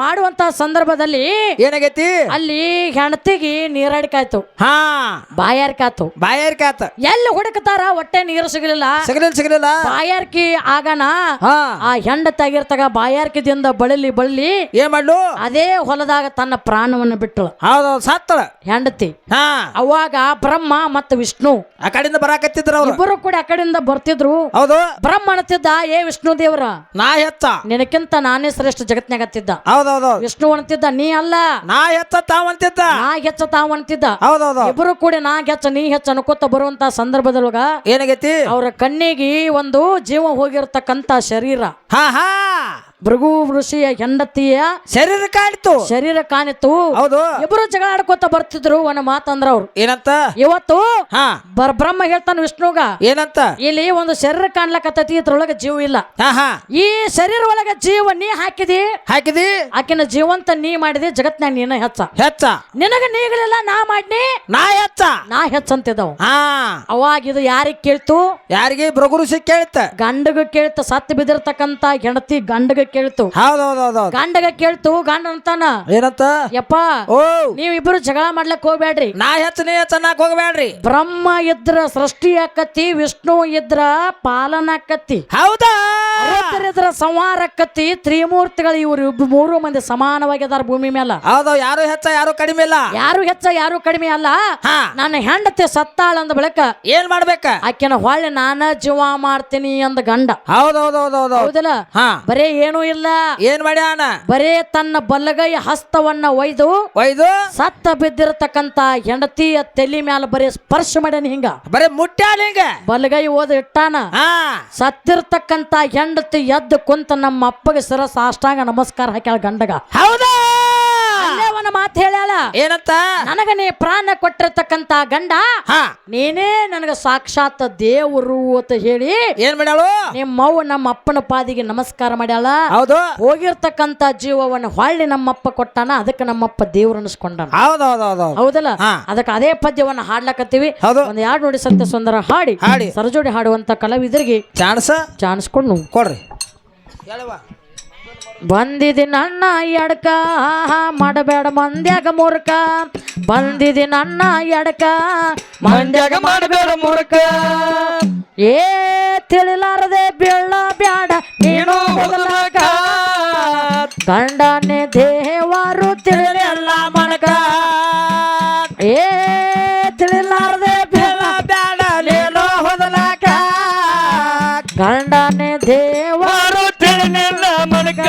[SPEAKER 1] ಮಾಡುವಂತ ಸಂದರ್ಭದಲ್ಲಿ
[SPEAKER 2] ಏನಾಗೈತಿ
[SPEAKER 1] ಅಲ್ಲಿ ಹೆಂಡತಿಗೆ ನೀರಾಡಿಕಾಯ್ತು
[SPEAKER 2] ಹಾ
[SPEAKER 1] ಬಾಯಾರಿಕಾಯ್ತು ಎಲ್ಲಿ ಹುಡುಕ್ತಾರ ಹೊಟ್ಟೆ ನೀರು ಸಿಗಲಿಲ್ಲ ಬಾಯಾರಿಕೆ ಆಗನ
[SPEAKER 2] ಹಾ
[SPEAKER 1] ಆ ಹೆಂಡತಿ ಆಗಿರ್ತಗ ಬಾಯಾರಿಕೆದಿಂದ ಬಳಲಿ
[SPEAKER 2] ಏನ್ ಮಾಡ್ಲು
[SPEAKER 1] ಅದೇ ಹೊಲದಾಗ ತನ್ನ ಪ್ರಾಣವನ್ನು ಬಿಟ್ಟಳು
[SPEAKER 2] ಹೌದೌದು ಸತ್ತಳ
[SPEAKER 1] ಹೆಂಡತಿ
[SPEAKER 2] ಹಾ
[SPEAKER 1] ಅವಾಗ ಬ್ರಹ್ಮ ಮತ್ತು ವಿಷ್ಣು
[SPEAKER 2] ಆ ಕಡೆಯಿಂದ ಬರಾಕತ್ತಿದ್ರು ಅವ್ರು
[SPEAKER 1] ಇಬ್ಬರು ಕೂಡ ಆ ಕಡೆಯಿಂದ ಬರ್ತಿದ್ರು
[SPEAKER 2] ಹೌದು
[SPEAKER 1] ಬ್ರಹ್ಮ ಅಂತಿದ್ದ ಏ ವಿಷ್ಣು ದೇವ್ರ
[SPEAKER 2] ನಾ ಹೆಚ್ಚ
[SPEAKER 1] ನಿನಕ್ಕಿಂತ ನಾನೇ ಶ್ರೇಷ್ಠ ಜಗತ್ನಾಗತ್ತಿದ್ದ
[SPEAKER 2] ಹೌದೌದು
[SPEAKER 1] ವಿಷ್ಣು ಅಂತಿದ್ದ ನೀ ಅಲ್ಲ
[SPEAKER 2] ನಾ ಹೆಚ್ಚ ತಾವಂತಿದ್ದ
[SPEAKER 1] ನಾ ಹೆಚ್ಚ ತಾವ್ ಅಂತಿದ್ದ
[SPEAKER 2] ಹೌದೌದು
[SPEAKER 1] ಇಬ್ಬರು ಕೂಡ ನಾ ಹೆಚ್ಚ ನೀ ಹೆಚ್ಚ ಅನ್ಕೋತ ಬರುವಂತ ಸಂದರ್ಭದೊಳಗ
[SPEAKER 2] ಏನಾಗೈತಿ
[SPEAKER 1] ಅವ್ರ ಕಣ್ಣಿಗೆ ಒಂದು ಜೀವ ಹೋಗಿರ್ತಕ್ಕಂತ ಶರೀರ
[SPEAKER 2] ಹಾ ಹಾ
[SPEAKER 1] ಭೃಗು ಋಷಿಯ ಹೆಂಡತಿಯ ಶರೀರ ಕಾಣಿತ್ತು
[SPEAKER 2] ಹೌದು
[SPEAKER 1] ಇಬ್ಬರು ಜಗಳ ಆಡ್ಕೋತ ಬರ್ತಿದ್ರು ಒಂದು ಮಾತಂದ್ರ ಅವ್ರು
[SPEAKER 2] ಏನಂತ
[SPEAKER 1] ಇವತ್ತು
[SPEAKER 2] ಹಾ
[SPEAKER 1] ಬ್ರಹ್ಮ ಹೇಳ್ತಾನ ವಿಷ್ಣುಗ
[SPEAKER 2] ಏನಂತ
[SPEAKER 1] ಇಲ್ಲಿ ಒಂದು ಶರೀರ ಕಾಣ್ಲಕತ್ತೈತಿ ಇದ್ರೊಳಗ ಜೀವ ಇಲ್ಲ
[SPEAKER 2] ಹಾ ಹಾ
[SPEAKER 1] ಈ ಶರೀರ ಒಳಗ ಜೀವ ನೀ ಹಾಕಿದಿ ಆಕಿನ ಜೀವಂತ ನೀ ಮಾಡಿದಿ ಜಗತ್ನಾಗ ನೀನ ಹೆಚ್ಚ ನಿನಗ ನೀಗಲಿಲ್ಲ ನಾ ಮಾಡ್ನಿ ನಾ ಹೆಚ್ಚಂತಿದವ್
[SPEAKER 2] ಹಾ
[SPEAKER 1] ಅವಾಗ ಇದು ಯಾರಿಗ್ ಕೇಳ್ತು
[SPEAKER 2] ಯಾರಿಗೆ ಭೃಗು ಋಷಿ ಕೇಳ್ತ
[SPEAKER 1] ಗಂಡಗ ಕೇಳ್ತ ಸತ್ತು ಬಿದ್ದಿರ್ತಕ್ಕಂತ ಹೆಂಡತಿ ಗಂಡಗ ಕೇಳ್ತು
[SPEAKER 2] ಹೌದೌದೌದು
[SPEAKER 1] ಗಂಡಗ ಕೇಳ್ತು ಗಂಡ ಅಂತಾನ
[SPEAKER 2] ಏನಂತ
[SPEAKER 1] ಯಪ್ಪ
[SPEAKER 2] ಓ
[SPEAKER 1] ನೀವ್ ಇಬ್ರು ಜಗಳ ಮಾಡ್ಲಕ್ ಹೋಗ್ಬೇಡ್ರಿ
[SPEAKER 2] ನಾ ಹೆಚ್ಚ ನೀ ಚೆನ್ನಾಗ್ ಹೋಗ್ಬೇಡ್ರಿ
[SPEAKER 1] ಬ್ರಹ್ಮ ಇದ್ರ ಸೃಷ್ಟಿ ಆಕತಿ ವಿಷ್ಣು ಇದ್ರ ಪಾಲನ ಆಕತಿ
[SPEAKER 2] ಹೌದಾ
[SPEAKER 1] ಇದ್ರ ಸಂಹಾರ ಆಕತಿ ತ್ರಿಮೂರ್ತಿಗಳು ಇವ್ರು ಮೂರು ಮಂದಿ ಸಮಾನವಾಗಿದಾರ ಭೂಮಿ ಮೇಲೆ
[SPEAKER 2] ಹೌದು ಯಾರು ಹೆಚ್ಚ ಯಾರು ಕಡಿಮೆ ಇಲ್ಲ
[SPEAKER 1] ಯಾರು ಹೆಚ್ಚ ಯಾರು ಕಡಿಮೆ ಅಲ್ಲ
[SPEAKER 2] ಹಾ
[SPEAKER 1] ನನ್ನ ಹೆಂಡತಿ ಸತ್ತಾಳ ಅಂದ ಬಳಿಕ
[SPEAKER 2] ಏನ್ ಮಾಡ್ಬೇಕ
[SPEAKER 1] ಆಕೆನ ಹೊಳ್ಳಿ ನಾನ ಜೀವ ಮಾಡ್ತೀನಿ ಅಂದ ಗಂಡ
[SPEAKER 2] ಹೌದೌದೌದೌದು
[SPEAKER 1] ಹೌದಿಲ್ಲ
[SPEAKER 2] ಹಾ
[SPEAKER 1] ಬರೇ ಏನೂ ಇಲ್ಲ
[SPEAKER 2] ಏನ್ ಮಾಡ್ಯಾನ
[SPEAKER 1] ಬರೇ ತನ್ನ ಬಲಗೈ ಹಸ್ತವನ್ನ ಒಯ್ದು ಸತ್ತ ಬಿದ್ದಿರತಕ್ಕಂತ ಹೆಂಡತಿಯ ತಲೆ ಮ್ಯಾಲ ಬರೀ ಸ್ಪರ್ಶ ಮಾಡ್ಯಾನ ಹಿಂಗ
[SPEAKER 2] ಬರೇ ಮುಟ್ಟ್ಯಾನ ಹಿಂಗ
[SPEAKER 1] ಬಲಗೈ ಓದ ಇಟ್ಟಾನ ಸತ್ತಿರ್ತಕ್ಕಂತ ಹೆಂಡತಿ ಎದ್ದು ಕುಂತ ನಮ್ಮ ಅಪ್ಪಗೆ ಶಿರಸ ಅಷ್ಟಾಂಗ ನಮಸ್ಕಾರ ಹಾಕ್ಯಾಳ ಗಂಡಗ
[SPEAKER 2] ಹೌದಾ
[SPEAKER 1] ಅಲ್ಲೇ ಒಂದು ಮಾತು ಹೇಳ್ಯಾಳ
[SPEAKER 2] ಏನಂತ
[SPEAKER 1] ನನಗ ನೀ ಪ್ರಾಣ ಕೊಟ್ಟಿರ್ತಕ್ಕಂತ ಗಂಡ ನೀನೇ ನನಗ ಸಾಕ್ಷಾತ್ ದೇವರು ಅಂತ ಹೇಳಿ
[SPEAKER 2] ಏನ್ ಮಾಡ್ಯಾಳು
[SPEAKER 1] ನಿಮ್ಮವ್ವ ನಮ್ಮ ಅಪ್ಪನ ಪಾದಿಗೆ ನಮಸ್ಕಾರ ಮಾಡ್ಯಾಳ
[SPEAKER 2] ಹೌದು
[SPEAKER 1] ಹೋಗಿರ್ತಕ್ಕಂತ ಜೀವವನ್ನು ಹೊಳ್ಳಿ ನಮ್ಮಪ್ಪ ಕೊಟ್ಟಾನ ಅದಕ್ಕೆ ನಮ್ಮಪ್ಪ ದೇವ್ರು ಅನಿಸ್ಕೊಂಡಾನ ಹೌದಲ್ಲ ಅದಕ್ಕೆ ಅದೇ ಪದ್ಯವನ್ನ ಹಾಡ್ಲಕತ್ತೀವಿ ಒಂದ್ ಯಾರು ನೋಡಿ ಸತ್ಯ ಸುಂದರ ಹಾಡಿ ಸರಜೋಡಿ ಹಾಡುವಂತ ಕಲಾವಿದರಿಗೆ ಚಾನ್ಸ್
[SPEAKER 2] ಕೊಡ್ರಿ
[SPEAKER 1] ಬಂದಿದಿ ನನ್ನ ಎಡಕ ಮಾಡಬೇಡ ಮಂದ್ಯಾಗ ಮೂರ್ಖ ಬಂದಿದಿ ನನ್ನ ಎಡಕ ಮಂದ್ಯಾಗ ಮಾಡಬೇಡ ಮೂರ್ಖ ಏ ತಿಳಿಲಾರದೆ ಬೀಳ ಬ್ಯಾಡ ನೀನು ಹೋಗಲಾಕ ಗಂಡನೇ ದೇವರು ತಿಳಿಯಲ್ಲ ಮನಕ ಏ ತಿಳಿಲಾರದೆ ಬೀಳ ಬ್ಯಾಡ ನೀನು ಹೋಗಲಾಕ ಗಂಡನೇ ದೇವರು ತಿಳಿಯಲ್ಲ ಮನಕ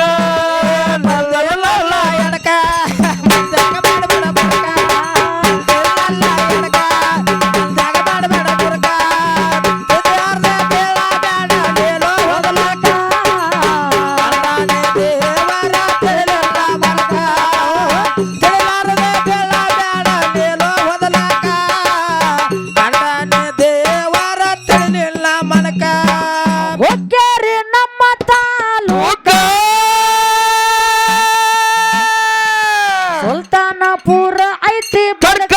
[SPEAKER 1] ಸುಲ್ತಾನಪುರ ಐತಿ ಬಡ್ಕ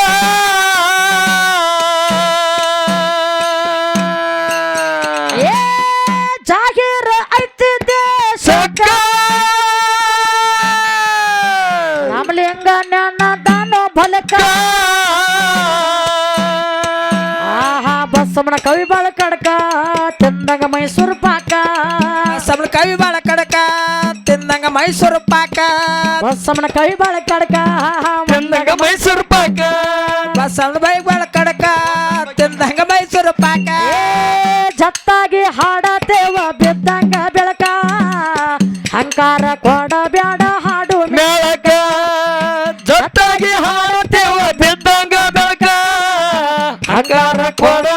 [SPEAKER 1] ಏ ಜಾಗೀರ ಐತಿ ದೇಶಕ್ಕ ರಾಮಲಿಂಗ ದಾನೋ ಭಲಕ ಆಹಾ ಬಸವನ ಕವಿ ಬಾಳ ಕಡಕ ತಿಂದಂಗ ಮೈಸೂರು ಪಾಕ
[SPEAKER 2] ಬಸವನ ಕವಿ ಬಾಳ ಕಡಕ ತಿಂದಂಗ ಮೈಸೂರು ಪಾಕ
[SPEAKER 1] ಬಸವನ ಕವಿ ಬಾಳ ಕಡಕ ತಿಂದಂಗ ಮೈಸೂರು ಪಾಕ
[SPEAKER 2] ಬಸವನ ಕವಿ ಬಾಳ ಕಡಕ ತಿಂದಂಗ ಮೈಸೂರು ಪಾಕ
[SPEAKER 1] ಜತ್ತಾಗಿ ಹಾಡತೇವ ಬಿದ್ದಂಗ ಬೆಳಕ ಅಹಂಕಾರ ಕೊಡ ಬ್ಯಾಡ ಹಾಡು ಮೇಳಕ ಜತ್ತಾಗಿ ಹಾಡ
[SPEAKER 2] ಕೊಡು